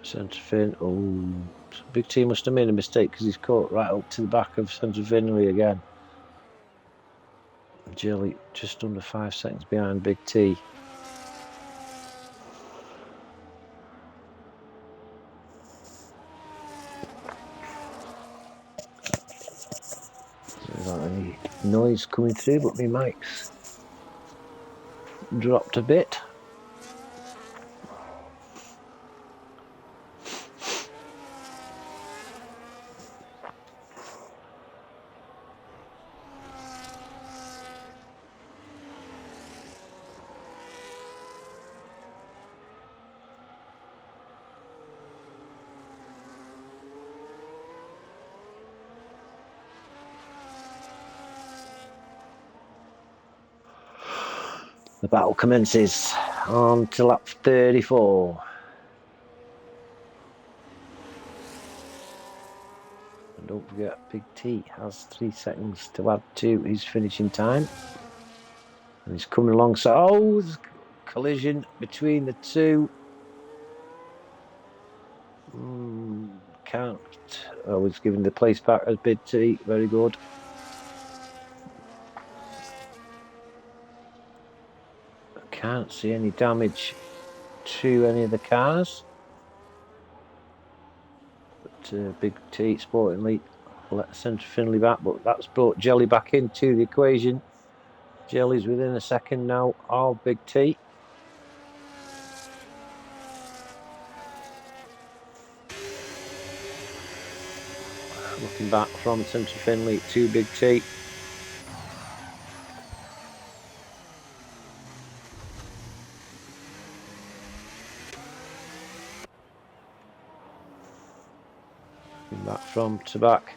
Centre fin. Oh, Big T must have made a mistake because he's caught right up to the back of Centre Finley again. Jelly just under 5 seconds behind Big T. Without any noise coming through, but my mic's dropped a bit. The battle commences on to lap 34. And don't forget, Big T has 3 seconds to add to his finishing time. And he's coming alongside. Oh, there's a collision between the two. Can't. Oh, he's giving the place back as Big T. Very good. Can't see any damage to any of the cars. But Big T Sporting let Centre Finley back, but that's brought Jelly back into the equation. Jelly's within a second now of Big T. Looking back from Centre Finley to Big T. Looking back from to back.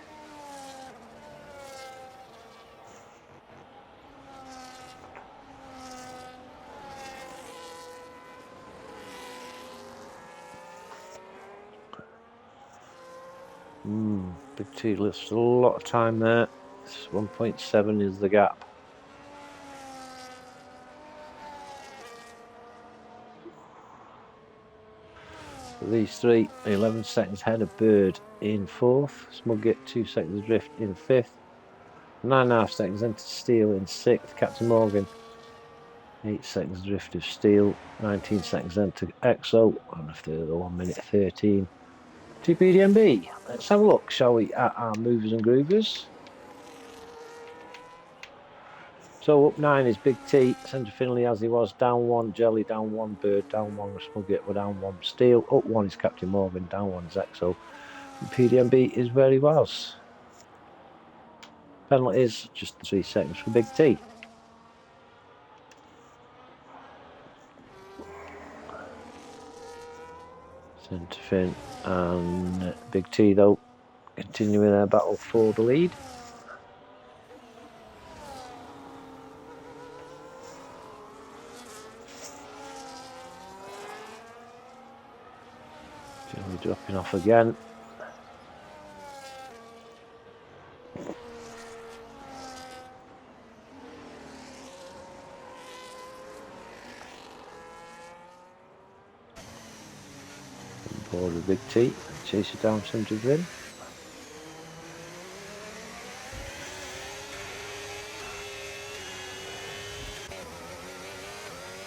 Big T lifts a lot of time there. 1.7 is the gap. For these three, 11 seconds ahead of Bird in 4th. Smugget 2 seconds drift in 5th. 9.5 seconds into Steele in 6th. Captain Morgan 8 seconds drift of Steele. 19 seconds into EXO. And after the 1 minute 13 to PDMB. Let's have a look, shall we, at our movers and groovers. So up 9 is Big T, Centre Finley as he was, down 1 Jelly, down 1 Bird, down 1 Smugget, we're down 1 Steele, up 1 is Captain Morgan, down 1 is EXO. PDMB is where he was. Penalties, just 3 seconds for Big T. Centre Fin and Big T though continuing their battle for the lead. Jelly dropping off again. Board with Big T, chase it down Centre Fin.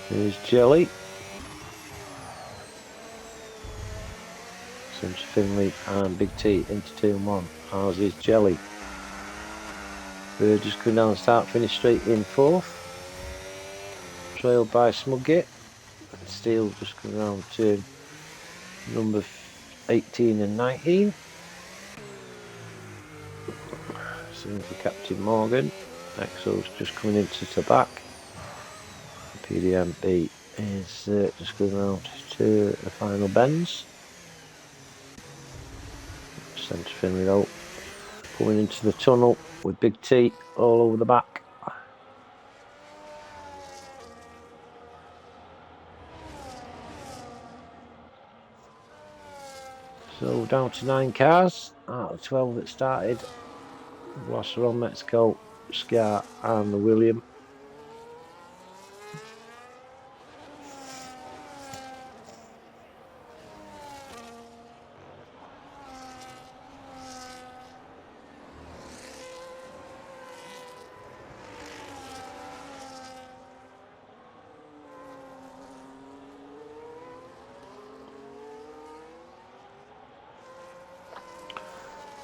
Here's Jelly. Centre Finley and Big T into turn 1. Ours is Jelly. Bird just going down the start, finish straight in 4th. Trailed by Smugget. And Steele just going around turn number 18 and 19. Same for Captain Morgan. Exo's just coming into the back. PDMB is just going around to the final bends. Centre Finley though, pulling into the tunnel with Big T all over the back. So down to 9 cars out of 12 that started. Blosser on Mexico, Scar and the William.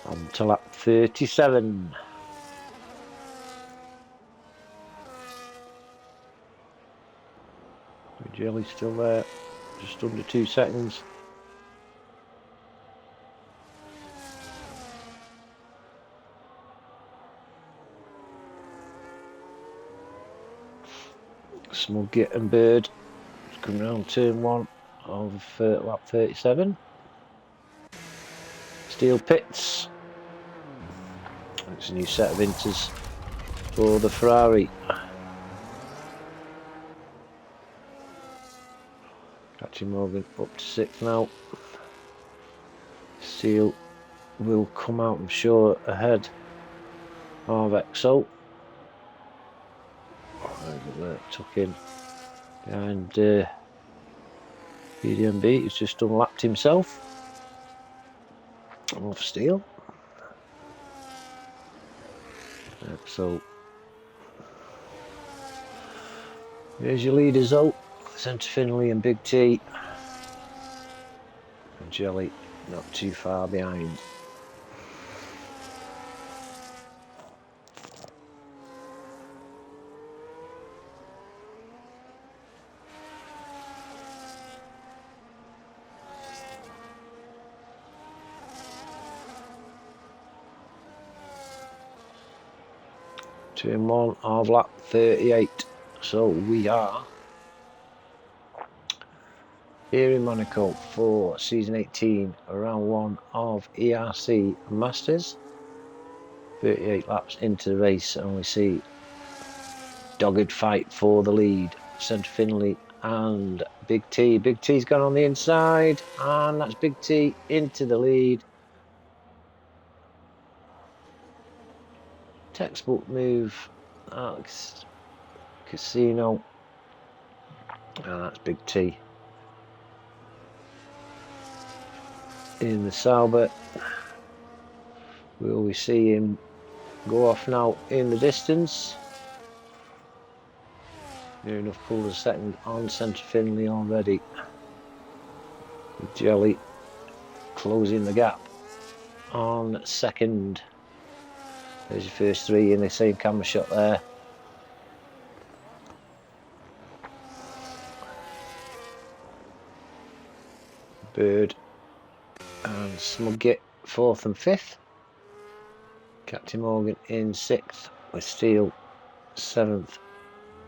On to lap 37. Jelly's still there, just under 2 seconds. Smugget and Bird just coming around turn 1 of lap 37. Steel pits. It's a new set of inters for the Ferrari. Captain Morgan up to 6th now. Steel will come out, I'm sure, ahead of Exo. Tuck in behind PDMB, he's just unlapped himself off Steel. So here's your leaders though. Centre Finley and Big T. And Jelly not too far behind. Turn 1 of lap 38. So we are here in Monaco for season 18, round 1 of ERC Masters. 38 laps into the race, and we see dogged fight for the lead. Centre Finley and Big T. Big T's gone on the inside, and that's Big T into the lead. Textbook move, Alex Casino, and that's Big T in the Sauber. Will we see him go off now in the distance? Near enough pulled a second on Centre Finley already. Jelly closing the gap on second. There's your first 3 in the same camera shot there. Bird and Smugget 4th and 5th. Captain Morgan in 6th with Steel 7th.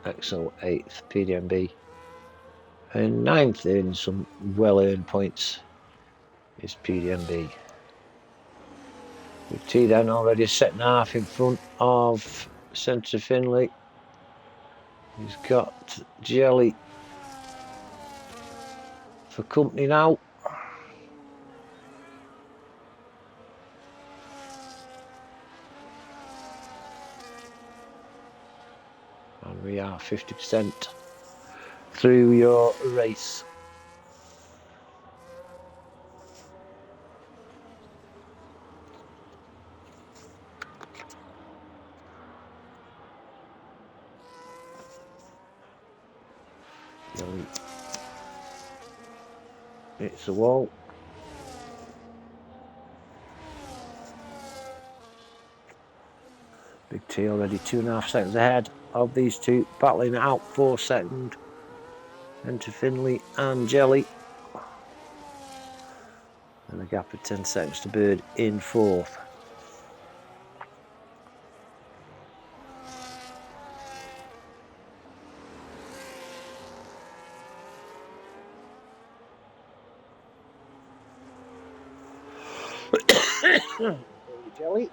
Exo 8th, PDMB. And 9th in some well-earned points is PDMB. With T then already a set and a half in front of Centre Finley. He's got Jelly for company now. And we are 50% through your race. Jelly hits the wall. Big T already 2.5 seconds ahead of these two, battling it out 4 seconds. Enter Finley and Jelly. And a gap of 10 seconds to Bird in 4th. Jelly.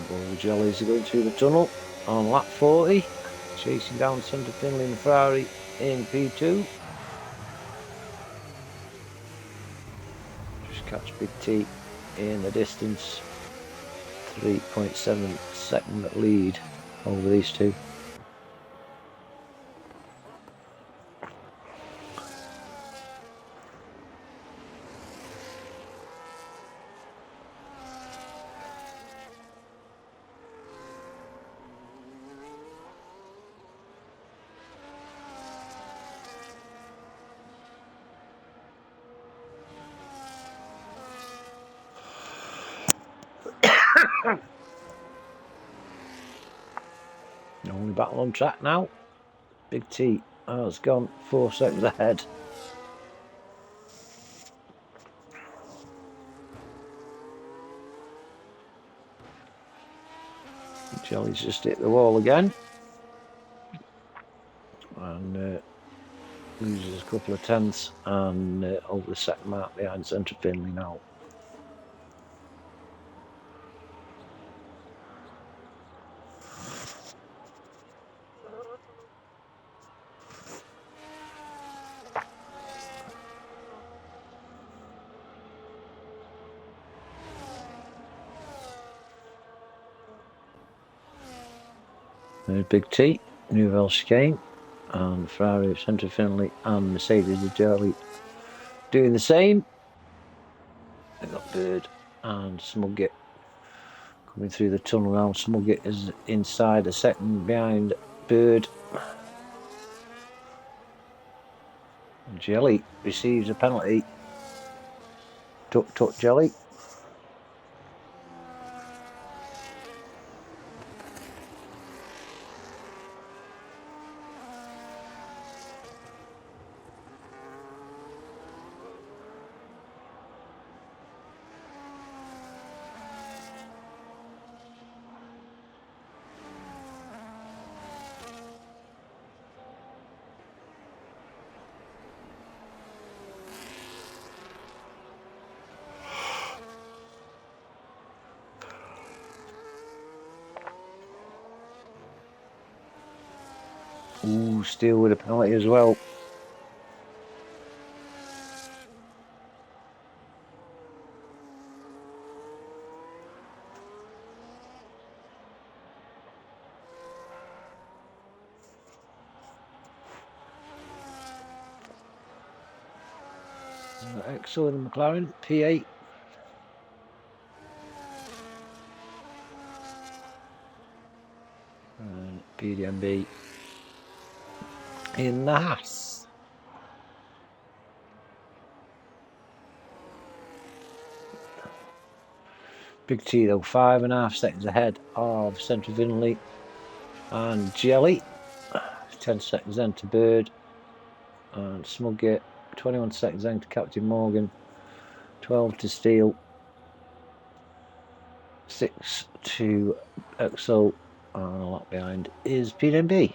The Jellies are going through the tunnel on lap 40, chasing down Centre Finley and Ferrari in P2. Just catch Big T in the distance, 3.7 second lead over these two. Only battle on track now. Big T has gone 4 seconds ahead. Jelly's just hit the wall again and loses a couple of tenths and over the second mark behind Centre Finley now. There's Big T, Nouvelle Chicane, and Ferrari of Centre Finley and Mercedes of Jelly doing the same. They've got Bird and Smugget coming through the tunnel now. Smugget is inside a second behind Bird. And Jelly receives a penalty. Tut Jelly. Ooh, Steele with a penalty as well. Excellent McLaren, P8. And PDMB in the Haas. Big T though, 5.5 seconds ahead of Centre Finley and Jelly. 10 seconds then to Bird and Smugget. 21 seconds then to Captain Morgan. 12 to Steele. 6 to XO, and a lot behind is PNB.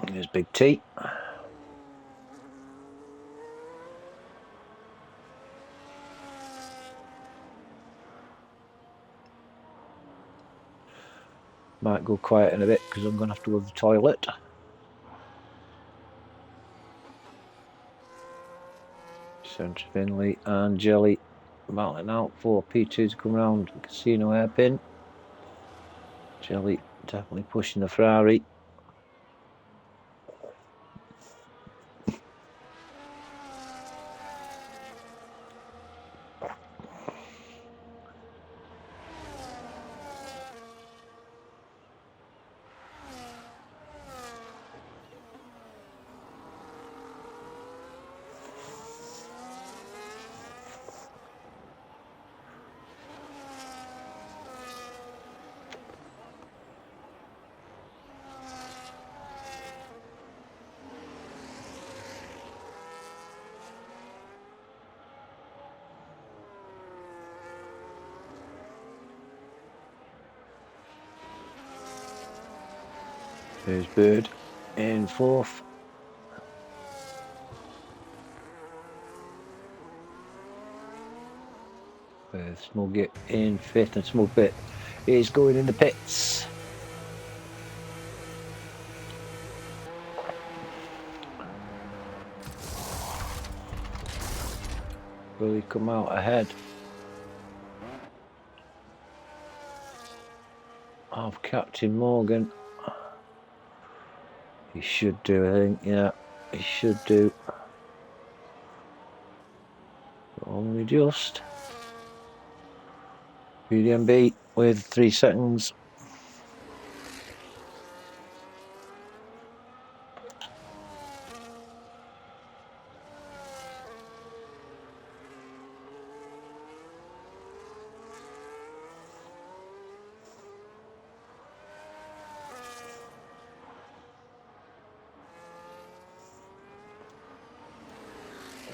Here's Big T. Might go quiet in a bit because I'm going to have to go to the toilet. Centre Finley and Jelly battling out for P2 to come round the Casino hairpin. Jelly definitely pushing the Ferrari. There's Bird in 4th. With Smugget in 5th, and Smugbit is going in the pits. Will he come out ahead of Captain Morgan? He should do, I think. Yeah, he should do. But only just. PDMB with 3 seconds.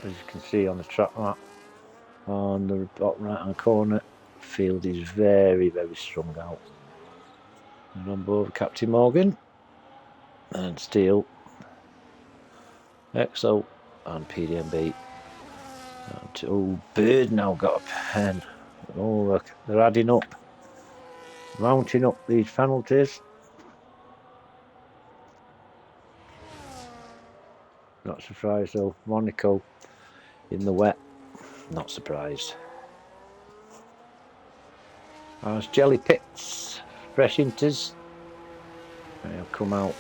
As you can see on the track map, on the bottom right hand corner, field is very, very strung out. And on board Captain Morgan and Steele, XO and PDMB. And, oh, Bird now got a pen. Oh, look, they're adding up, mounting up these penalties. Not surprised though. Monaco in the wet. Not surprised. As Jelly pits fresh inters, and he'll come out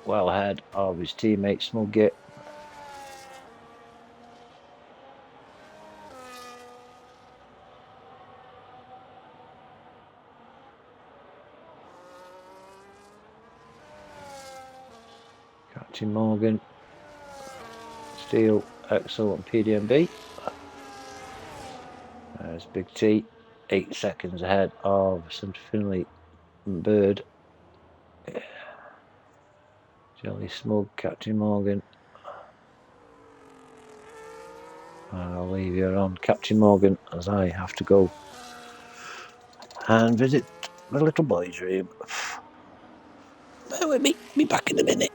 well ahead of his teammate Smugget. Captain Morgan, Steele, XO and PDMB. There's Big T, 8 seconds ahead of Centre Finley and Bird. Jelly Smug, Captain Morgan. And I'll leave you on Captain Morgan as I have to go and visit the little boy's room. Bear with me, be back in a minute.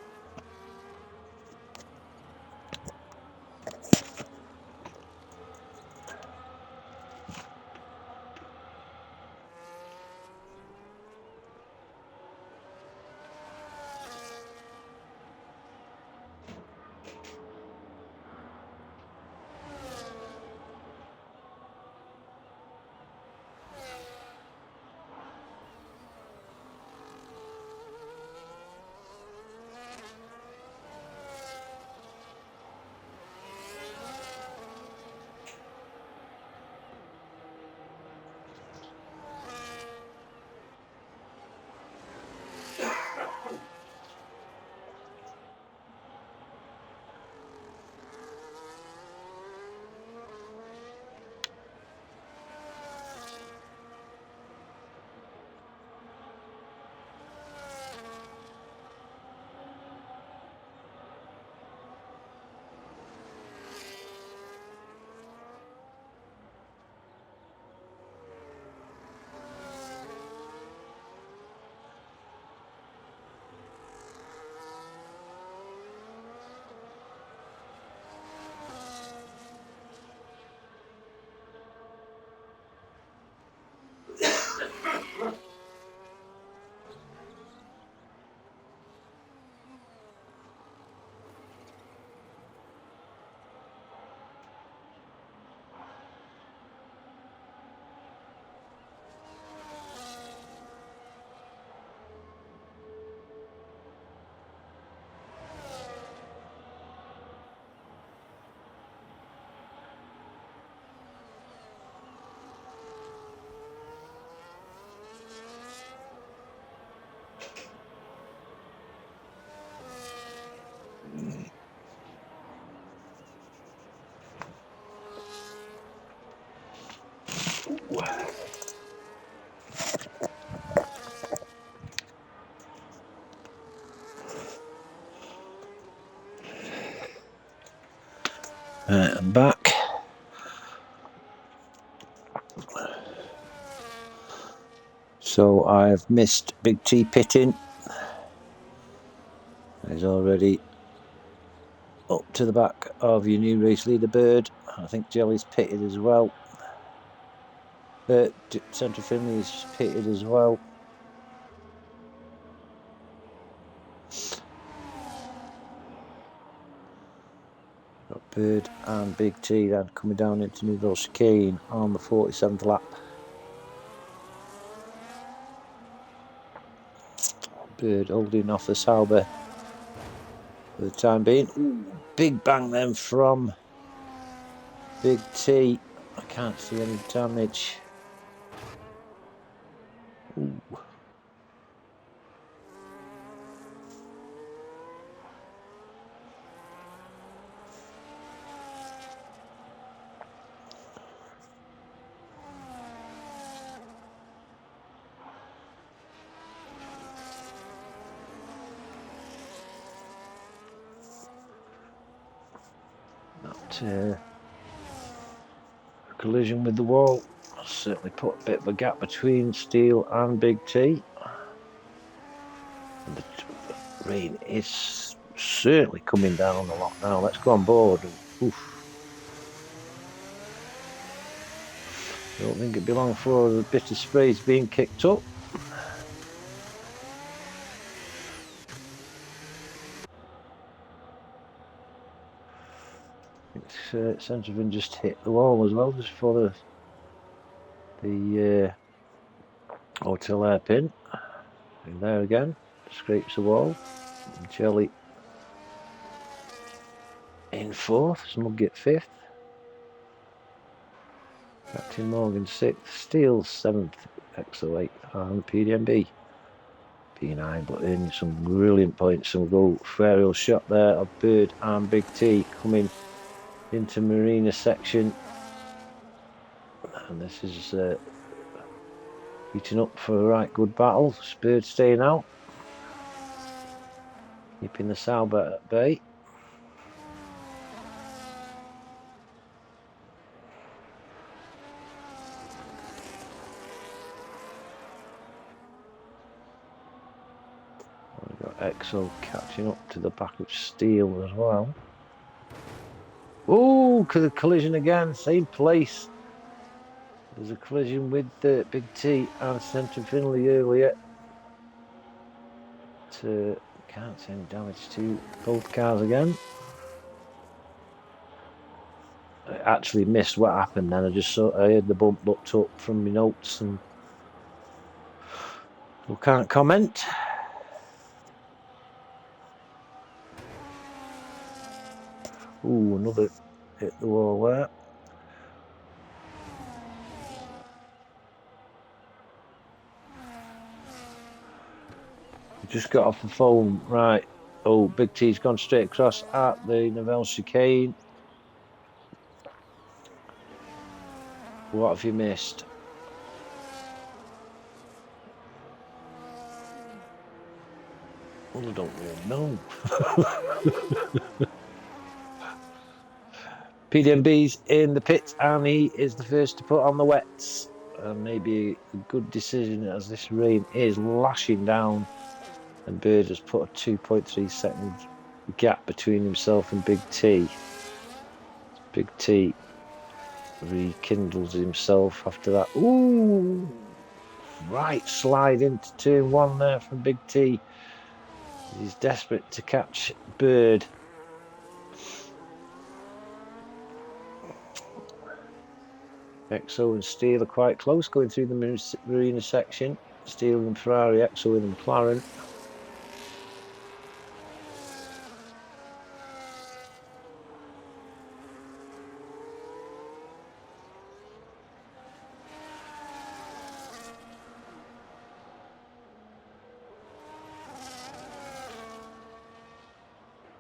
I'm back. So I've missed Big T pitting. He's already up to the back of your new race leader Bird. I think Jelly's pitted as well. Central Finley's pitted as well. Got Bird and Big T then coming down into Newville Chicane on the 47th lap. Bird holding off the Sauber for the time being. Ooh, big bang then from Big T. I can't see any damage. Ooh. That collision with the wall certainly put a bit of a gap between Steele and Big T. And the rain is certainly coming down a lot now. Let's go on board. Oof. I don't think it'd be long before the bit of spray is being kicked up. Centrevin just hit the wall as well, just for the hotel hairpin. And there again, scrapes the wall. And Jelly in fourth, Smugget fifth. Captain Morgan sixth, Steele seventh, Exo eighth, and PDMB P9, but in some brilliant points. Some go aerial shot there of Bird and Big T coming into Marina section, and this is heating up for a right good battle. Bird staying out, keeping the Sauber at bay. We've got Exo catching up to the back of Steele as well. Oh, the collision again, same place. There's a collision with the Big T and Central Finley earlier. Can't see any damage to both cars again. I actually missed what happened then. I heard the bump, looked up from my notes, and we can't comment. Ooh, another hit the wall there. Just got off the phone, right. Oh, Big T's gone straight across at the Nivelle chicane. What have you missed? Well, I don't really know. PDMB's in the pits, and he is the first to put on the wets. Maybe a good decision, as this rain is lashing down, and Bird has put a 2.3 second gap between himself and Big T. Big T rekindles himself after that. Ooh, right slide into turn one there from Big T. He's desperate to catch Bird. Exo and Steele are quite close, going through the Marina section. Steele and Ferrari, Exo and McLaren.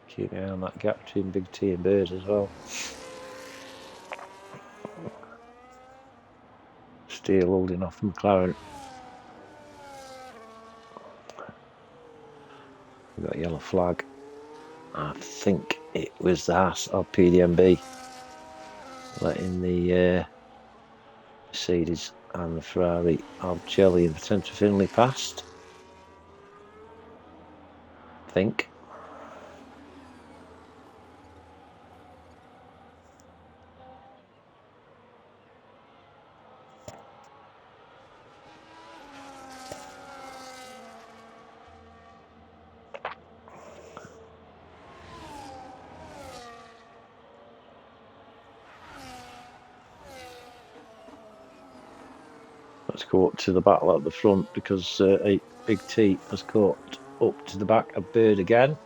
Keep an eye on that gap between Big T and Bird as well. Steele holding off McLaren. We've got a yellow flag. I think it was the Haas of PDMB. letting the Mercedes and the Ferrari of Jelly and Centre Finley past, I think. Let's go up to the battle at the front because a Big T has caught up to the back of Bird again.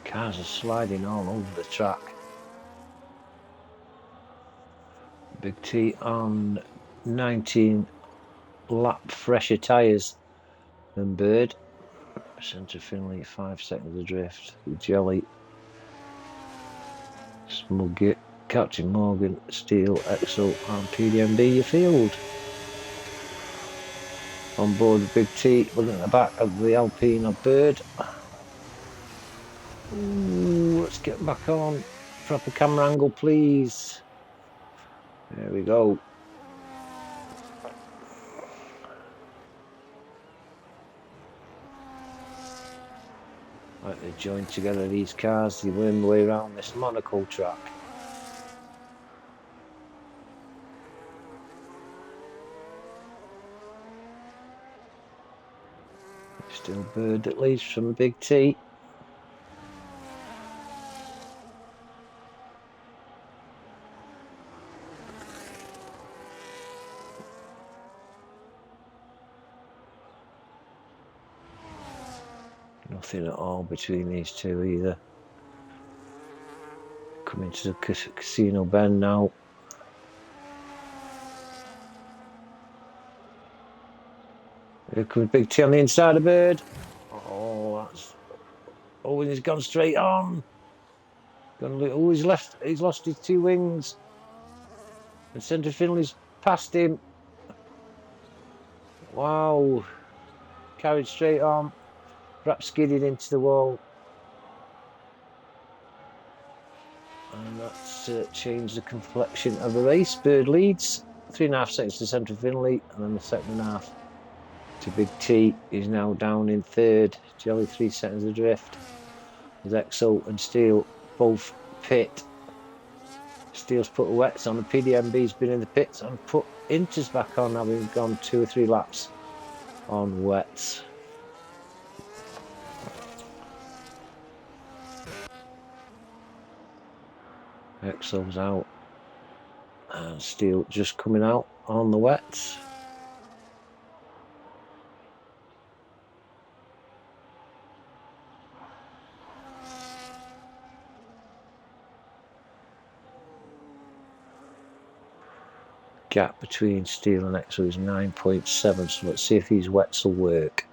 Cars are sliding all over the track. Big T on 19 lap fresher tyres than Bird. Centre Finley 5 seconds adrift. Jelly, Smugget, Captain Morgan, Steel, Exo and PDMB your field. On board Big T, looking at the back of the Alpine of Bird. Ooh, let's get back on. Proper camera angle, please. There we go. Like they join together these cars, they worm their way around this Monaco track. Still Bird that leads from Big T. Nothing at all between these two either. Coming to the casino bend now. Here comes Big T on the inside of Bird. Oh, that's... Oh, and he's gone straight on. Oh, he's lost his two wings. And Centre Finley's past him. Wow. Carried straight on. Perhaps skidded into the wall. And that's changed the complexion of the race. Bird leads. 3.5 seconds to Centre Finley. And then the second half to Big T. He's now down in third. Jelly 3 seconds adrift. As Exo and Steel both pit. Steele's put wets on. The PDMB's been in the pits and put Inters back on, having gone 2 or 3 laps on wets. Exo's out. And Steele just coming out on the wets. Gap between Steel and Exo is 9.7, so let's see if these wets will work.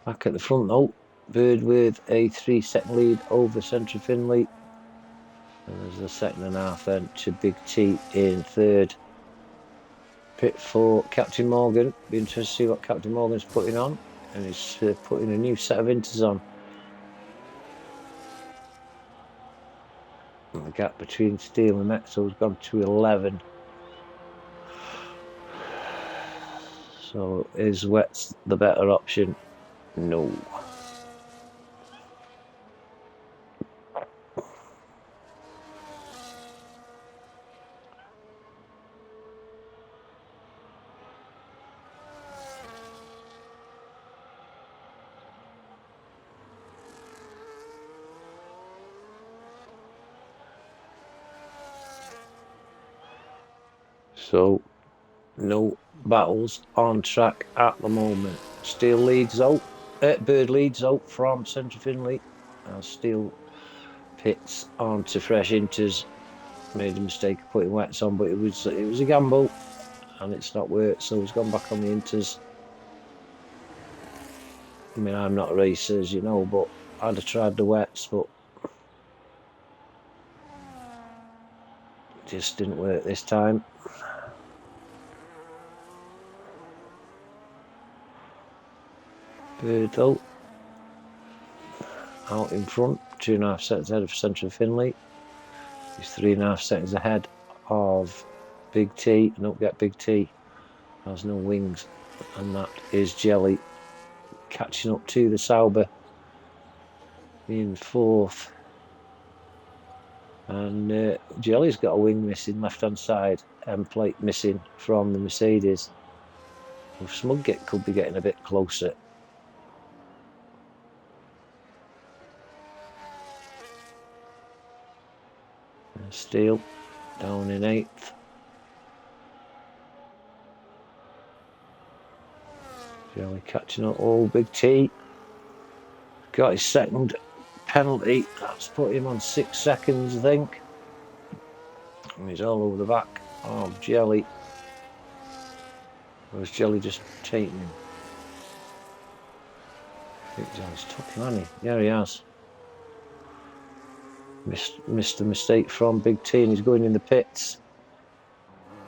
Back at the front though, Bird with a 3-second lead over Centre Finley. And there's a second and a half then to Big T in third. Pit for Captain Morgan. Be interested to see what Captain Morgan's putting on. And he's putting a new set of Inters on. And the gap between Steel and Exo has gone to 11. So is wets the better option? No. So no battles on track at the moment. Steel leads out. Bird leads out from Centre Finley. Steel pits onto fresh Inters. Made a mistake of putting wets on, but it was a gamble, and it's not worked. So he's gone back on the Inters. I mean, I'm not a racer, as you know, but I'd have tried the wets, but it just didn't work this time. Bird though, out in front, 2.5 seconds ahead of Central Finley. He's 3.5 seconds ahead of Big T. Don't get Big T, has no wings, and that is Jelly catching up to the Sauber, being fourth. And Jelly's got a wing missing left hand side, end plate missing from the Mercedes. Smugget could be getting a bit closer. Steele down in 8th. Jelly catching up. Oh, Big T got his second penalty. That's put him on 6 seconds, I think. And he's all over the back of Jelly. Or is Jelly just taking him? I think Jelly's took him, hasn't he? Yeah, he has. Missed a mistake from Big T, and he's going in the pits.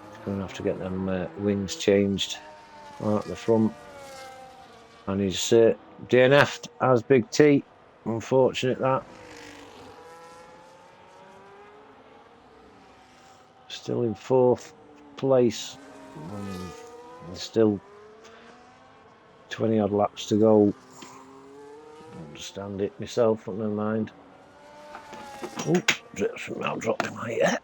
He's going to have to get them wings changed at the front. And he's DNF'd as Big T. Unfortunate that. Still in 4th place. There's still 20 odd laps to go. I understand it myself, but never mind. Oh, I'm dropping my head.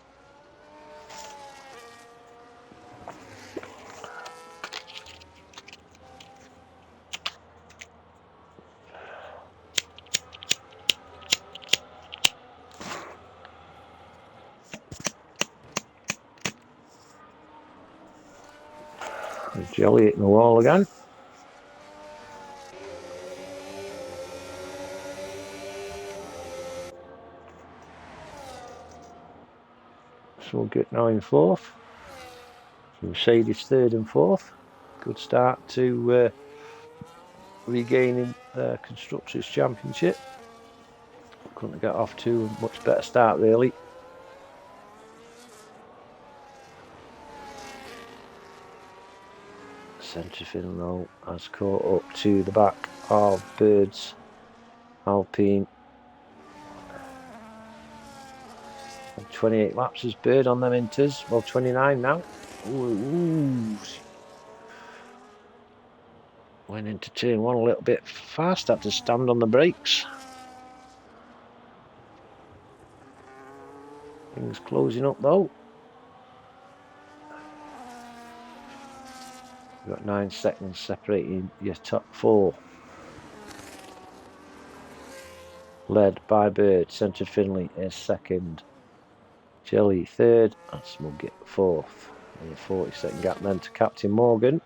Jelly hitting the wall again. So we'll get now in 4th. Mercedes 3rd and 4th. Good start to regaining their Constructors' Championship. Couldn't get off to a much better start, really. Centre Finley has caught up to the back of Bird's Alpine. 28 laps as Bird on them inters. Well, 29 now. Ooh. Went into turn 1 a little bit fast, had to stand on the brakes. Things closing up though. You've got 9 seconds separating your top 4. Led by Bird. Centre Finley is 2nd. Jelly 3rd and Smugget 4th. And a 40-second gap then to Captain Morgan.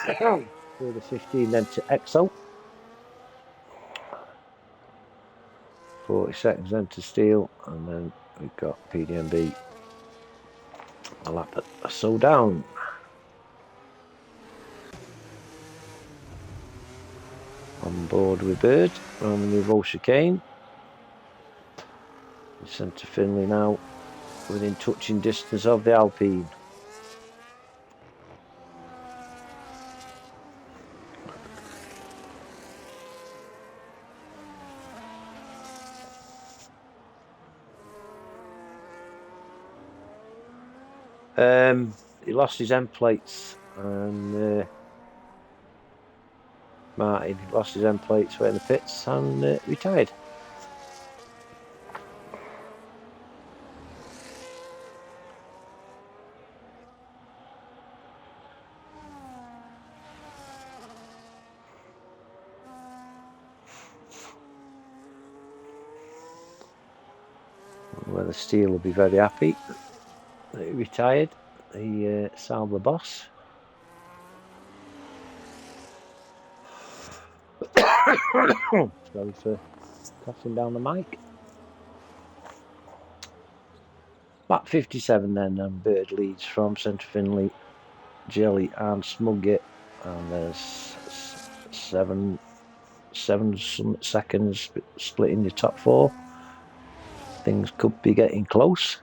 Further 15 then to Exo. 40 seconds then to Steele, and then we've got PDMB a lap at so down. On board with Bird on the Nouveau chicane. Centre Finley now within touching distance of the Alpine. He lost his end plates, and Martin lost his end plates in the pits and retired. Whether Steele will be very happy that he retired. The Sauber boss. Sorry for coughing down the mic. Lap 57 then, and Bird leads from Centre Finley, Jelly and Smugget, and there's 7 seconds splitting your top 4. Things could be getting close.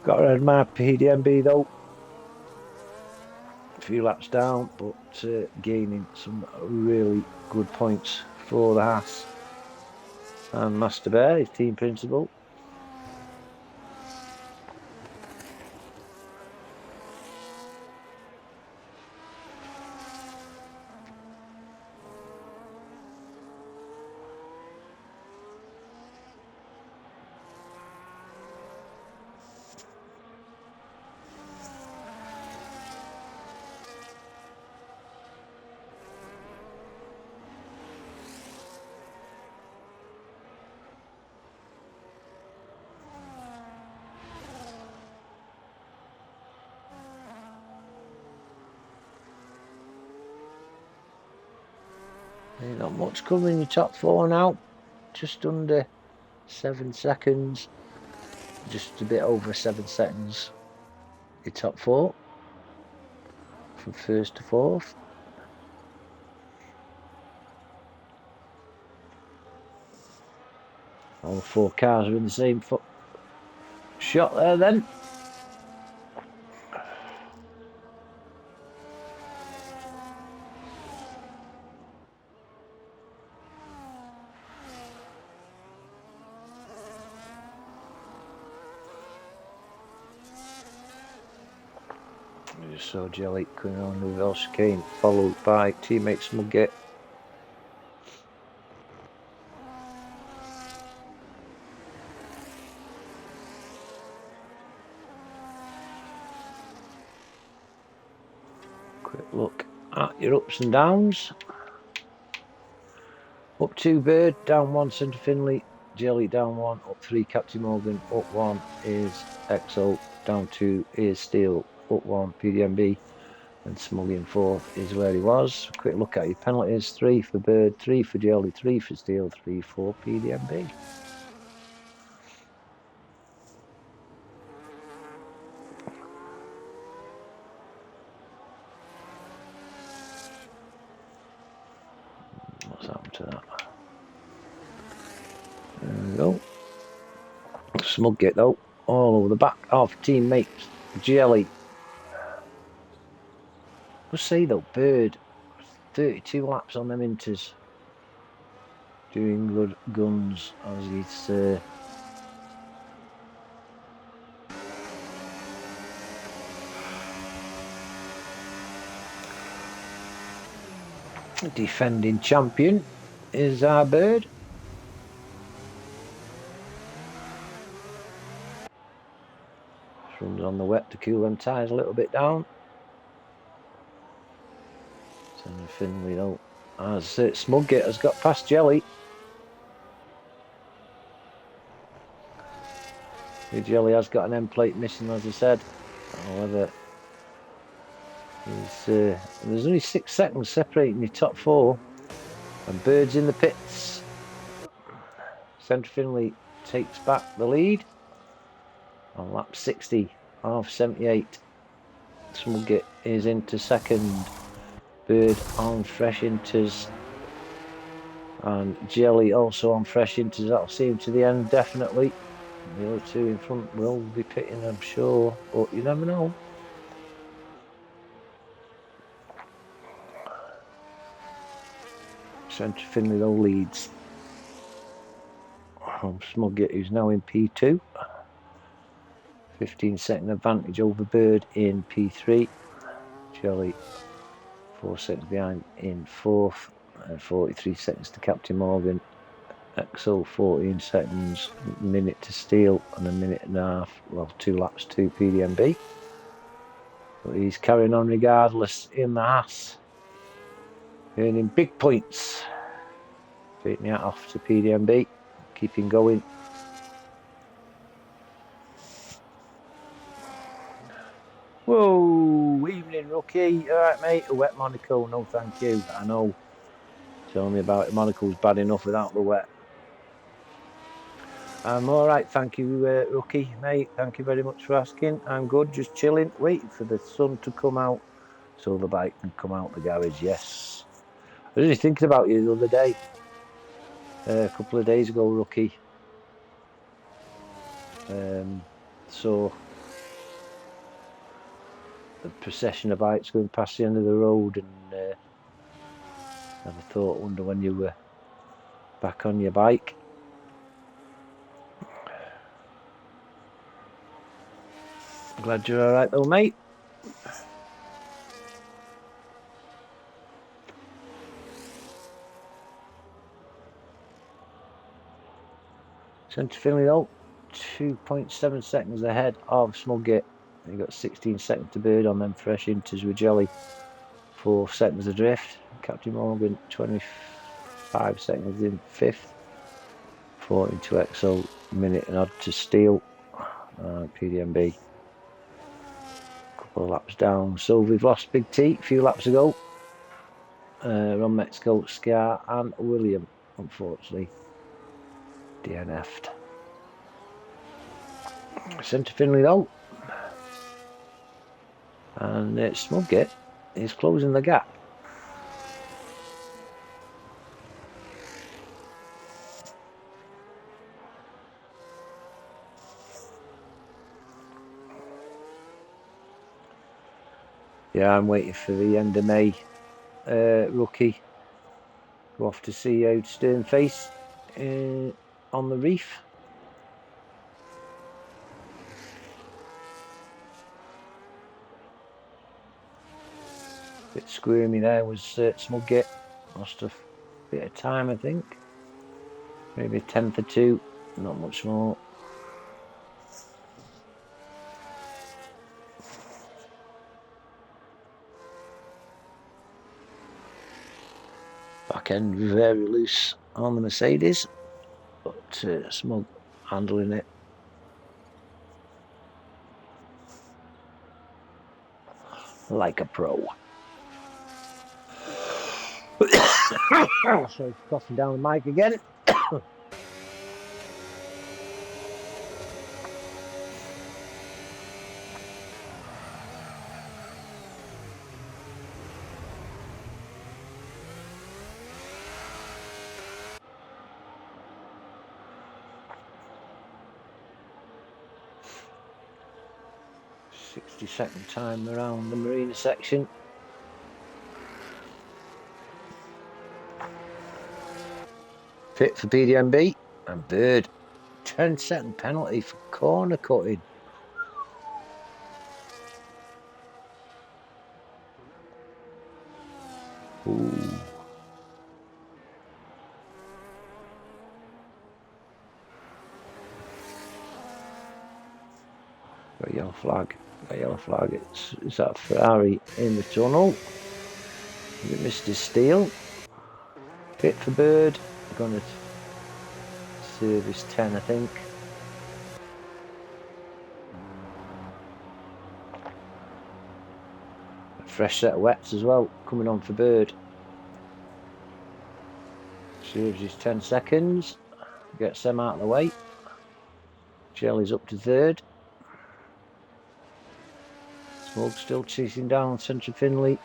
Got to admire PDMB though. few laps down, but gaining some really good points for the Haas. And Master Bear, his team principal. Ain't not much coming in your top four now. Just under 7 seconds. Just a bit over 7 seconds. Your top four. From first to fourth. All 4 cars are in the same shot there then. We just saw Jelly coming on the reverse chicane, followed by teammate Smugget. Quick look at your ups and downs. Up 2 Bird, down 1 Centre Finley, Jelly down 1, up 3 Captain Morgan, up 1 is Exo, down 2 is Steel, up 1 PDMB, and Smuggy in 4th is where he was. Quick look at your penalties: 3 for Bird, 3 for Jelly, 3 for Steel, 3 for PDMB. What's happened to that? There we go. Smugget though, all over the back of teammates Jelly. We'll say though, Bird, 32 laps on them inters, doing good guns as he's defending champion is our Bird. Runs on the wet to cool them tyres a little bit down. Centre Finley though, as Smugget has got past Jelly. Jelly has got an end plate missing, as I said. However, there's only 6 seconds separating your top 4, and Bird's in the pits. Centre Finley takes back the lead on lap 60 of 78. Smugget is into second. Bird on fresh inters, and Jelly also on fresh inters. That'll see him to the end definitely. The other 2 in front will be pitting, I'm sure, but you never know. Centre Finley though leads from Smugget, who's now in P2. 15-second advantage over Bird in P3. Jelly 4 seconds behind in 4th, and 43 seconds to Captain Morgan. Exo 14 seconds, a minute to Steel, and a minute and a half, well, 2 laps to PDMB. But he's carrying on regardless in the Haas, earning big points. Taking the hat off to PDMB, keeping going. Whoa, evening rookie. Alright mate, a wet Monaco, no thank you. I know, telling me about it, Monaco's bad enough without the wet. I'm alright, thank you rookie mate, thank you very much for asking. I'm good, just chilling, waiting for the sun to come out so the bike can come out the garage. Yes, I was just thinking about you the other day, a couple of days ago rookie. So a procession of bikes going past the end of the road, and never thought, wonder when you were back on your bike. Glad you're alright though, mate. Centre Finley though, 2.7 seconds ahead of Smugget. He got 16 seconds to bird on them fresh inters with Jolly. 4 seconds adrift. Captain Morgan 25 seconds in 5th. 42 XO, minute and odd to steal. PDMB. Couple of laps down. So we've lost Big T a few laps ago. Ron Mexico, Scar and William, unfortunately, DNF'd. Centre Finley though. And Smugget is closing the gap. Yeah, I'm waiting for the end of May rookie. Go off to see out stern face on the reef. Bit squirmy there was Smugget. Lost a bit of time, I think. Maybe a tenth or two, not much more. Back end very loose on the Mercedes, but Smug handling it. Like a pro. Sorry, coughing down the mic again. Second time around the marina section. Fit for PDMB and Bird. 10-second penalty for corner cutting. Ooh. Got a yellow flag. Got a yellow flag. It's that Ferrari in the tunnel. He missed his steal. Fit for Bird. Going to service 10, I think. A fresh set of wets as well coming on for Bird. Serves his 10 seconds. Gets them out of the way. Jelly's up to 3rd. Smug still chasing down Centre Finley.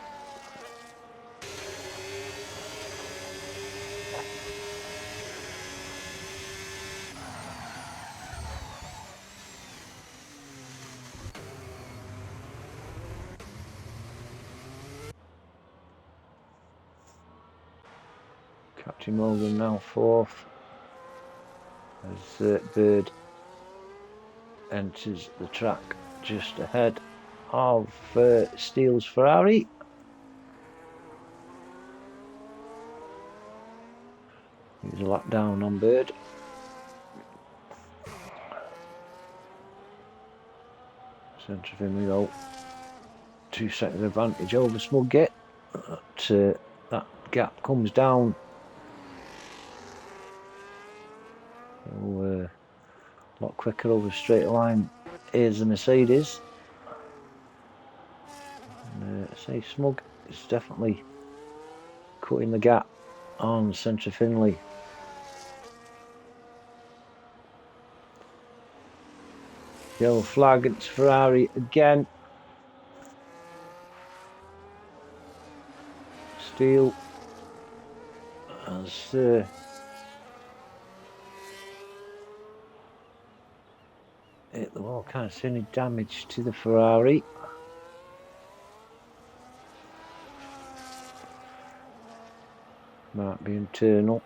Captain Morgan now 4th as Bird enters the track just ahead of Steele's Ferrari. He's a lap down on Bird. Centre Finley though, 2 seconds advantage over Smugget. That gap comes down. So, a lot quicker over a straight line is the Mercedes. And, say Smug is definitely cutting the gap on Centre Finley. Yellow flag, it's Ferrari again. Steele as hit the wall, can't see any damage to the Ferrari. Might be internal.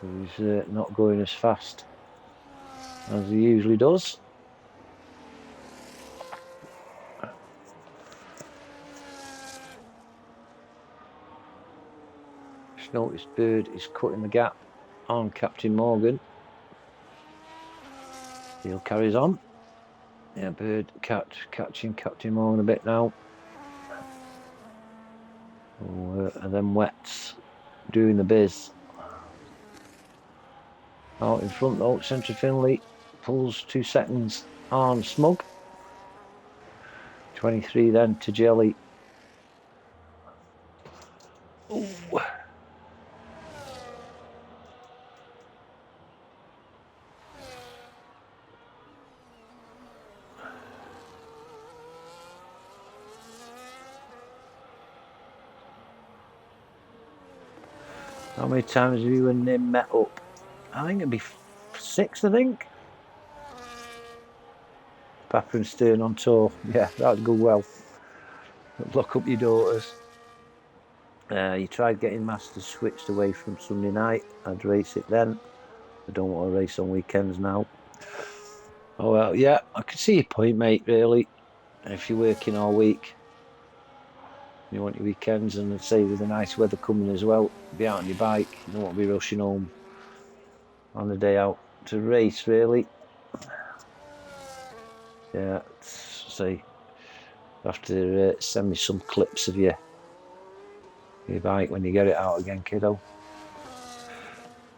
He's not going as fast as he usually does. Just noticed Bird is cutting the gap on Captain Morgan. Still carries on. Yeah, Bird catching Captain Morgan a bit now. And then Wets doing the biz. Out in front though, Centre Finley pulls 2 seconds on Smug. 23 then to Jelly. Ooh. How many times have you and him met up? I think it'd be 6, I think. Papa and Stern on tour. Yeah, that'd go well. Lock up your daughters. You tried getting Masters switched away from Sunday night. I'd race it then. I don't want to race on weekends now. Oh well, yeah, I can see your point, mate, really. If you're working all week, you want your weekends, and I'd say with the nice weather coming as well, be out on your bike. You don't want to be rushing home on the day out to race, really. Yeah, say you have to send me some clips of your bike when you get it out again, kiddo.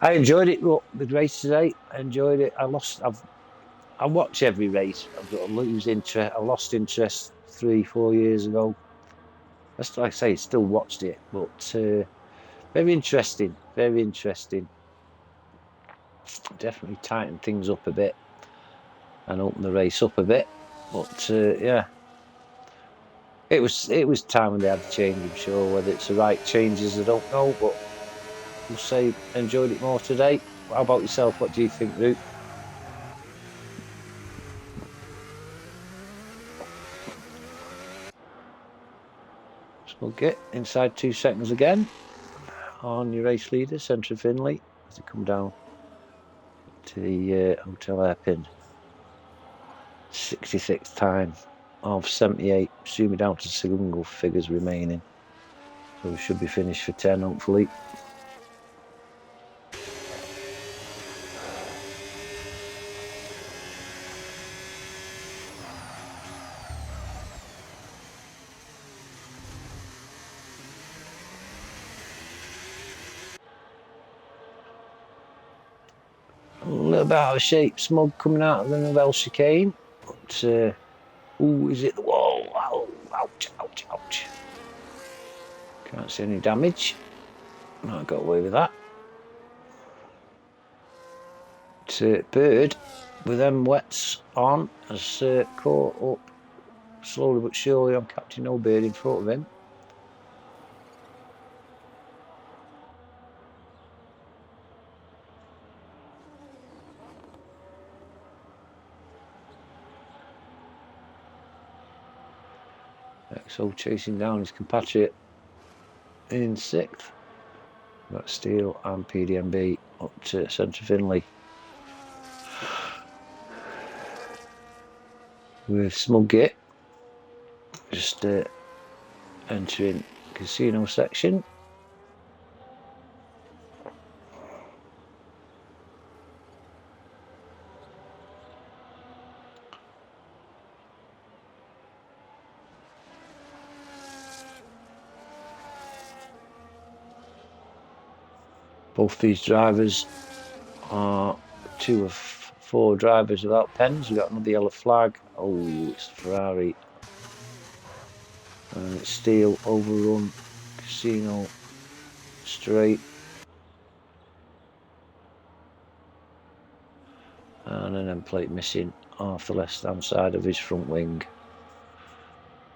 I enjoyed it. Look, the race today, I enjoyed it. I watch every race. I've got to lose interest. I lost interest 3-4 years ago. That's like I say, still watched it, but very interesting. Very interesting. Definitely tightened things up a bit and opened the race up a bit. But yeah, it was time when they had to change. I'm sure whether it's the right changes, I don't know. But we'll say enjoyed it more today. How about yourself? What do you think, Root? We'll get inside 2 seconds again on your race leader, Centre Finley, as they come down to the hotel hairpin. 66th time of 78, assuming down to single figures remaining. So we should be finished for 10, hopefully. A little bit out of shape, Smug coming out of the Novell chicane. But, is it the wall? Oh, ouch, ouch, ouch. Can't see any damage. I got away with that. Bird, with them wets on, has caught up slowly but surely on Captain No Bird in front of him. XO chasing down his compatriot in 6th. Got Steele and PDMB up to Centre Finley. With Smugget just entering casino section. Both these drivers are 2 of 4 drivers without pens. We've got another yellow flag. Oh, it's Ferrari. And it's Steele, overrun, casino, straight. And an end plate missing off the left hand side of his front wing.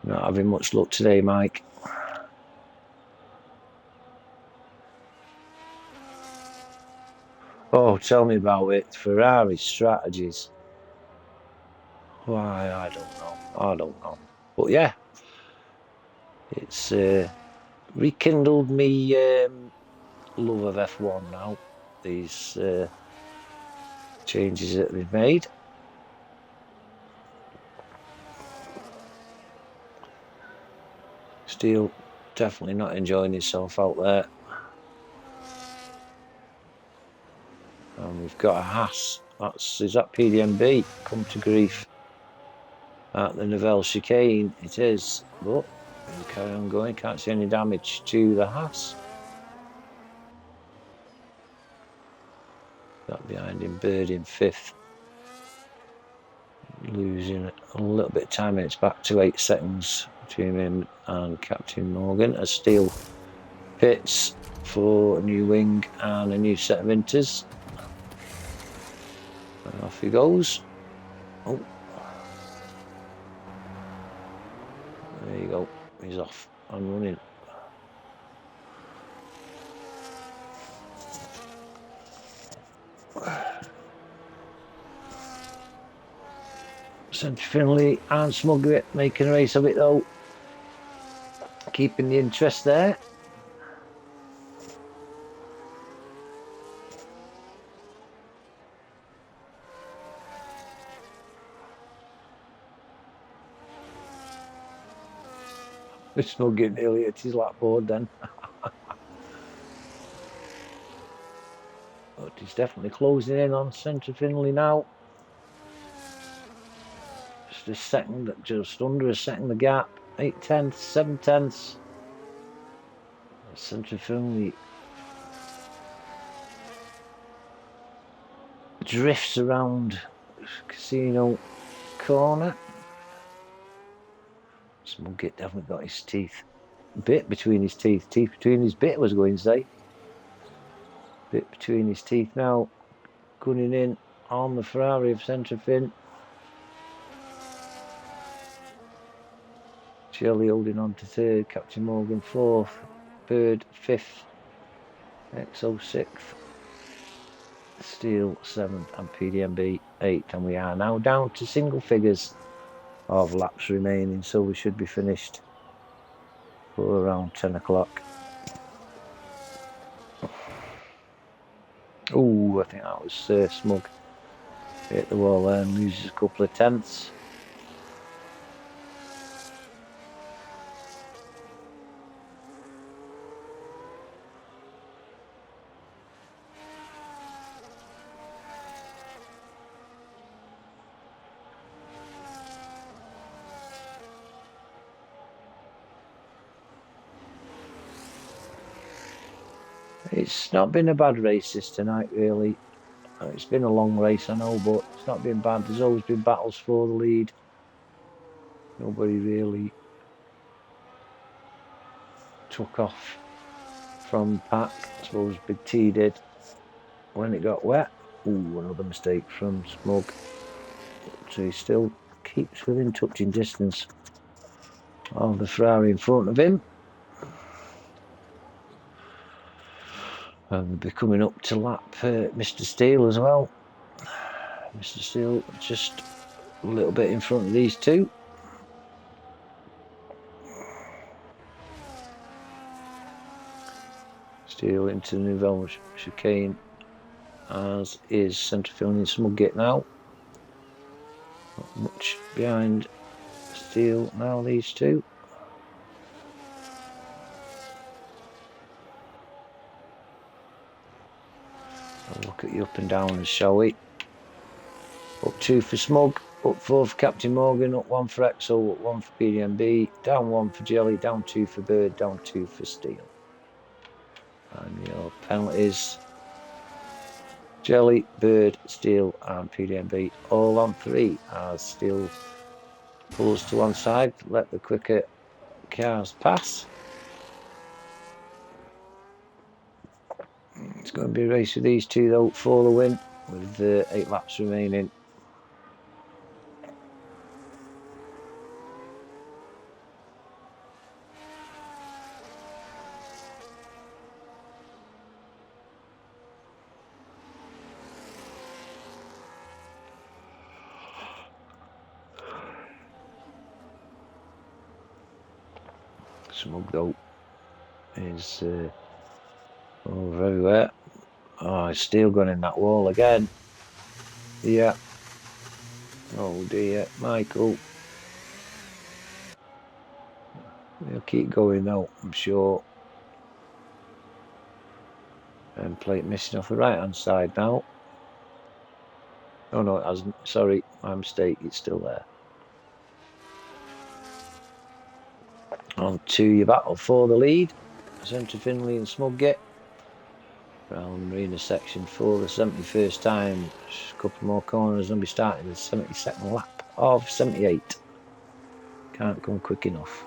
Not having much luck today, Mike. Oh, tell me about it. Ferrari strategies. Why, I don't know. But yeah, It's rekindled me love of F1 now. These changes that they've made. Steele definitely not enjoying himself out there. And we've got a Haas. Is that PDMB? Come to grief. At the Novell chicane, it is. But we'll carry on going. Can't see any damage to the Haas. Got behind him, Bird in 5th. Losing a little bit of time. It's back to 8 seconds between him and Captain Morgan as Steele pits for a new wing and a new set of inters. And off he goes. Oh, there you go. He's off and running. Centre Finley and Smugget making a race of it though. Keeping the interest there. Smugget nearly at his lap board then. But he's definitely closing in on Centre Finley now. Just a second, just under a second the gap. 8/10, 7/10. Centre Finley drifts around Casino corner. Smugget definitely got his teeth. Bit between his teeth. Teeth between his bit, I was going to say. Bit between his teeth now. Gunning in on the Ferrari of Centre Fin. Shelley holding on to 3rd. Captain Morgan 4th. Bird 5th. XO 6th. Steele 7th and PDMB 8th. And we are now down to single figures of laps remaining, so we should be finished for around 10 o'clock. Oh, I think that was Smug. Hit the wall there and loses a couple of tenths. It's not been a bad race this tonight, really. It's been a long race, I know, but it's not been bad. There's always been battles for the lead. Nobody really took off from the pack. I suppose Big T did when it got wet. Ooh, another mistake from Smug. So he still keeps within touching distance of the Ferrari in front of him. And we'll be coming up to lap Mr. Steele as well. Mr. Steele just a little bit in front of these two. Steele into the Nouvelle chicane, as is Centre Finley Smugget now. Not much behind Steele now, these two. I'll look at the up and downs, shall we? Up 2 for Smug, up 4 for Captain Morgan, up 1 for Exo, up 1 for PDMB, down 1 for Jelly, down 2 for Bird, down 2 for Steele. And your penalties: Jelly, Bird, Steele and PDMB all on 3 as Steele pulls to one side, let the quicker cars pass. It's going to be a race with these two though for the win with 8 laps remaining. Smug though is over everywhere. Oh, he's still gone in that wall again. Yeah. Oh dear, Michael. He'll keep going though, I'm sure. And plate missing off the right hand side now. Oh no, it hasn't. Sorry, my mistake. It's still there. On to your battle for the lead. Centre Finley and Smugget. Around Marina section for the 71st time. A couple more corners and be starting the 72nd lap of 78. Can't come quick enough.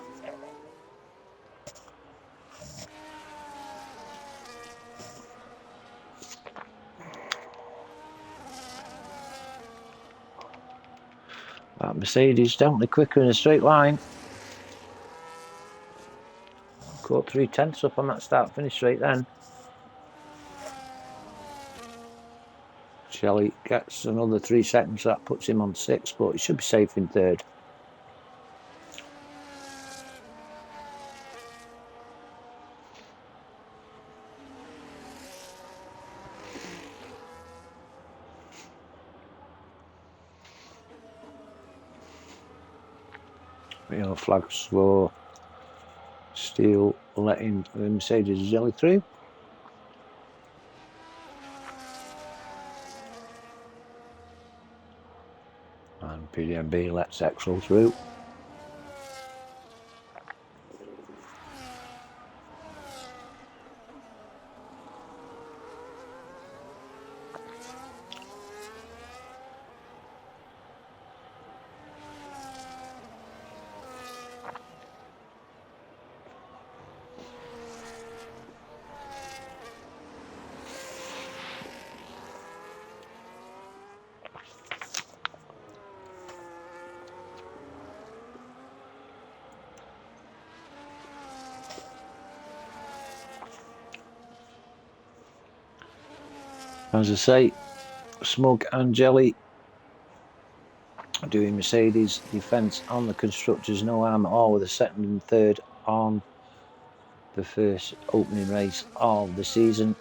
That Mercedes definitely quicker in a straight line. Caught 3/10 up on that start finish straight then. Shelley gets another 3 seconds, so that puts him on 6, but he should be safe in 3rd. Yellow flags for Steele letting the Mercedes jelly through. And PDMB lets Exel through. As I say, Smug and Jelly doing Mercedes defence on the constructors, no harm at all, with a 2nd and 3rd on the first opening race of the season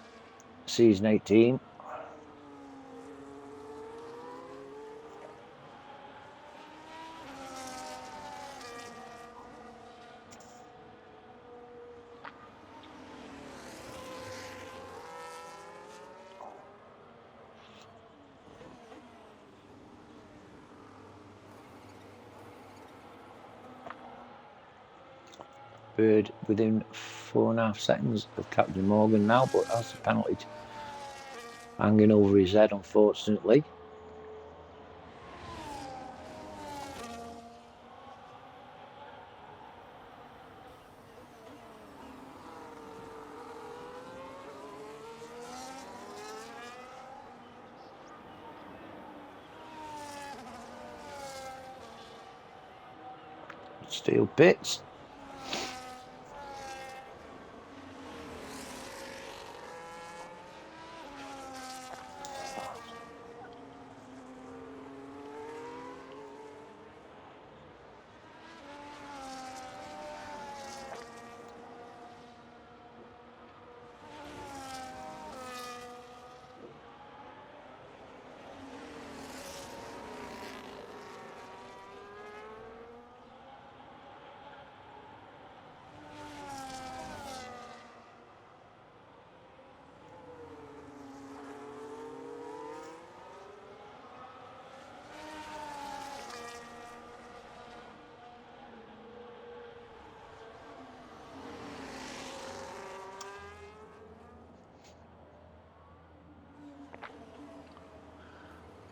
18. Bird within 4.5 seconds of Captain Morgan now, but has the penalty hanging over his head, unfortunately. Steele pits.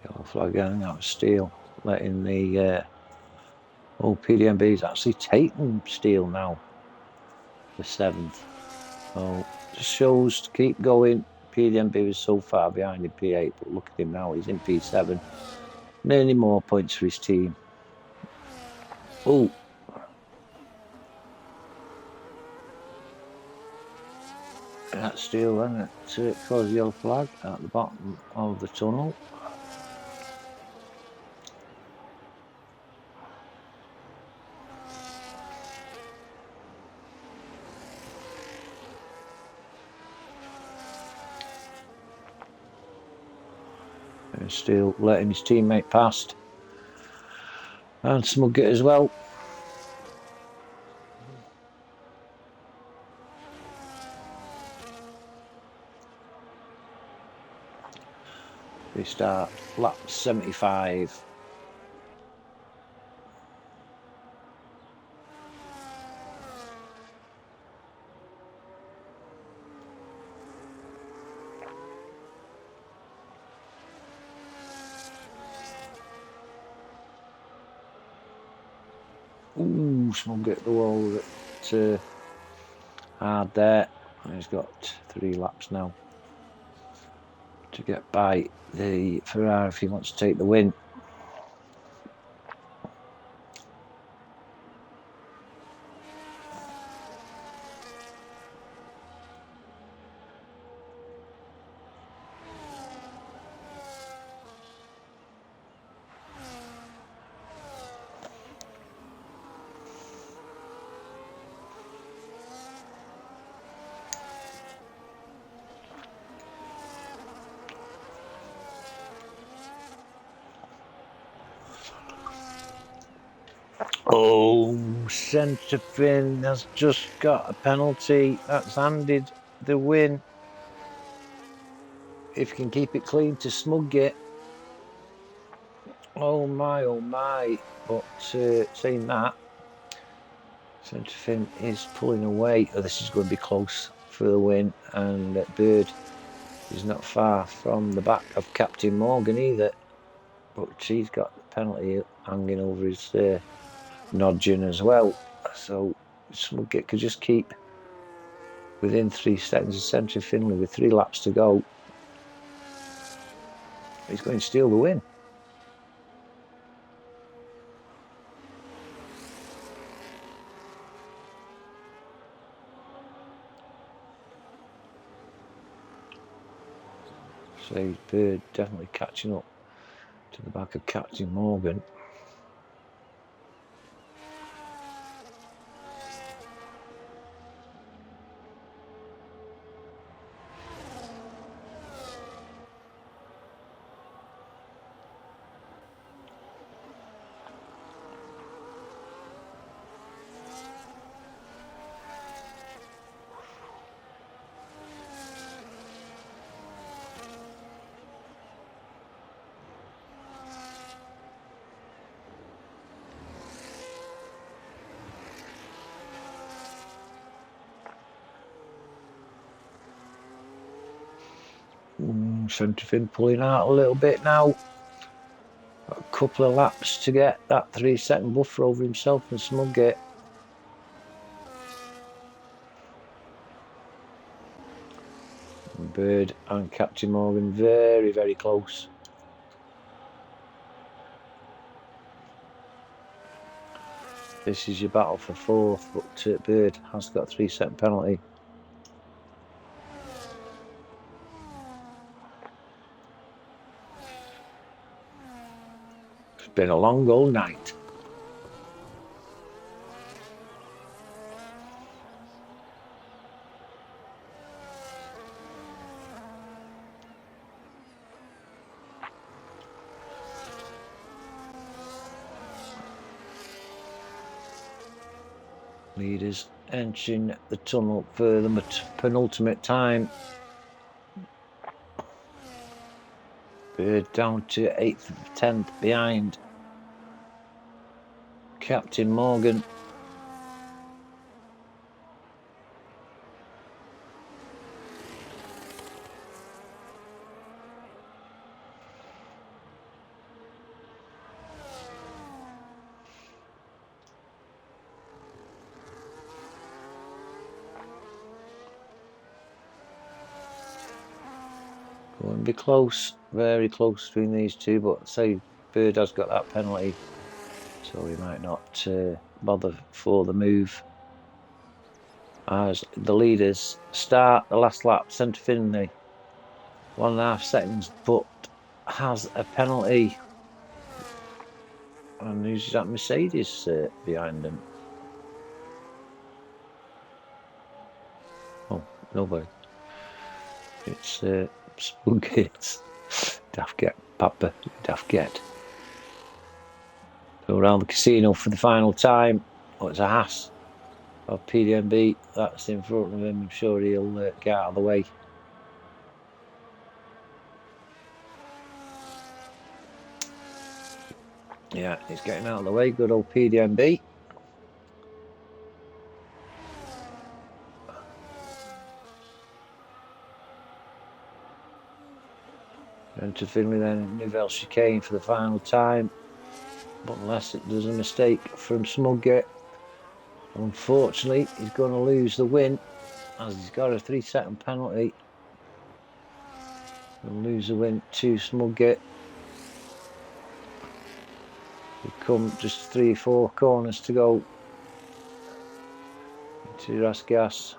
Yellow flag going, that was Steele, letting the PDMB's actually taken Steele now for 7th. So just shows to keep going. PDMB was so far behind in P8, but look at him now, he's in P7. Many more points for his team. Oh, that's Steele then, it causes the yellow flag at the bottom of the tunnel. And still letting his teammate past. And Smugget as well. They start lap 75. Ooh, Smugget the wall hard there. And he's got 3 laps now to get by the Ferrari if he wants to take the win. Oh, centre fin has just got a penalty. That's handed the win. If you can keep it clean to Smugget. Oh my, oh my. But saying that, centre fin is pulling away. Oh, this is going to be close for the win. And Bird is not far from the back of Captain Morgan either. But he's got the penalty hanging over his nodging as well. So Smugget could just keep within 3 seconds of centre Finley with 3 laps to go. He's going to steal the win. So Bird definitely catching up to the back of Captain Morgan. Centre fin pulling out a little bit now. Got a couple of laps to get that 3-second buffer over himself and Smugget. Bird and Captain Morgan very, very close. This is your battle for 4th, but Bird has got a 3-second penalty. It's been a long old night. Leaders entering the tunnel for the penultimate time. Bird down to 8th, 10th behind Captain Morgan. Going to be close, very close between these two, but say Bird has got that penalty, so he might not bother for the move. As the leaders start the last lap, centre Finley, 1.5 seconds, but has a penalty. And who's that Mercedes behind him? Oh, nobody. It's Spuggates. Daft get Papa, daft get. So around the casino for the final time. Oh, it's a Haas of PDMB. That's in front of him. I'm sure he'll get out of the way. Yeah, he's getting out of the way. Good old PDMB. And to Finley then, Nivelle chicane for the final time. But unless there's a mistake from Smugget, unfortunately, he's going to lose the win as he's got a 3-second penalty. And lose the win to Smugget. We come just 3-4 corners to go to Rasgas.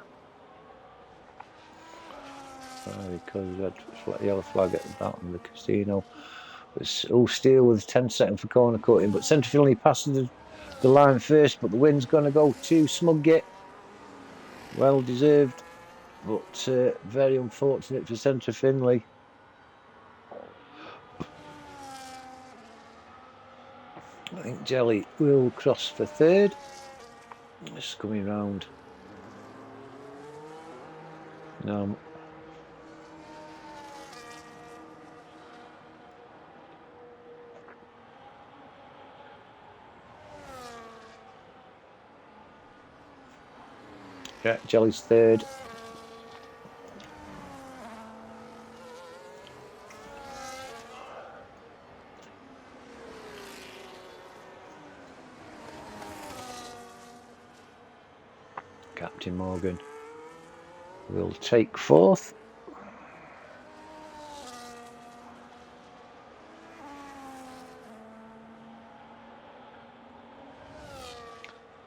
Because we had a yellow flag at the bottom of the casino. It's all steel with 10 seconds for corner cutting, but Centre Finley passes the line first, but the win's going to go to Smugget. Well deserved, but very unfortunate for Centre Finley. I think Jelly will cross for third. It's coming round. No. Yeah, Jelly's third. Captain Morgan will take fourth.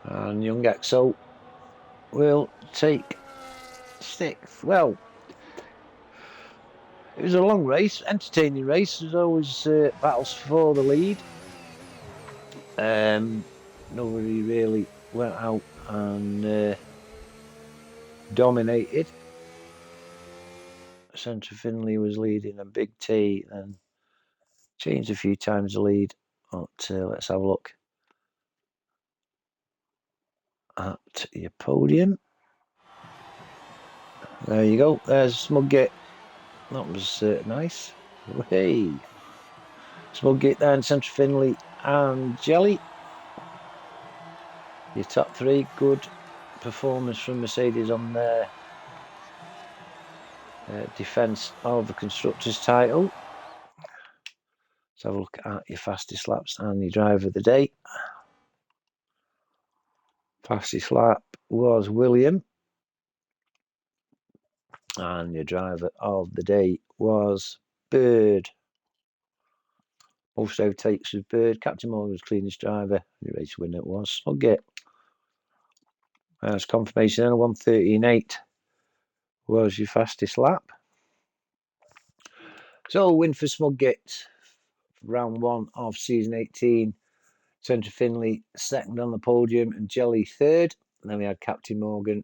And Young Exo will take sixth. Well, it was a long race, entertaining race. There's always battles for the lead. Nobody really went out and dominated. Centre Finley was leading a big T and changed a few times the lead. But let's have a look at your podium. There you go. There's Smugget. That was nice. Hey, Smugget then, Centre Finley and Jelly. Your top three. Good performance from Mercedes on their defence of the Constructors' title. Let's have a look at your fastest laps and your driver of the day. Fastest lap was William. And your driver of the day was Bird. Most overtakes was Bird. Captain Morgan was cleanest driver. The race winner was Smugget. As confirmation, 1:13.8 was your fastest lap. So, win for Smugget, round one of season 18. Centre Finley second on the podium and Jelly third. And then we had Captain Morgan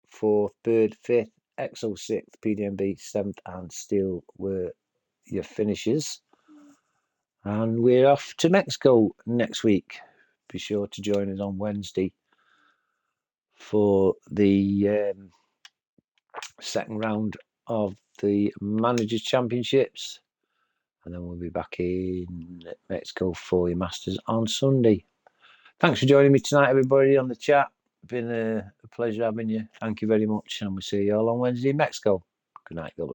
fourth, Bird fifth, Exo sixth, PDMB seventh, and Steel were your finishes. And we're off to Mexico next week. Be sure to join us on Wednesday for the second round of the Managers Championships. And then we'll be back in Mexico for your Masters on Sunday. Thanks for joining me tonight, everybody, on the chat. Been a pleasure having you. Thank you very much. And we'll see you all on Wednesday in Mexico. Good night, God.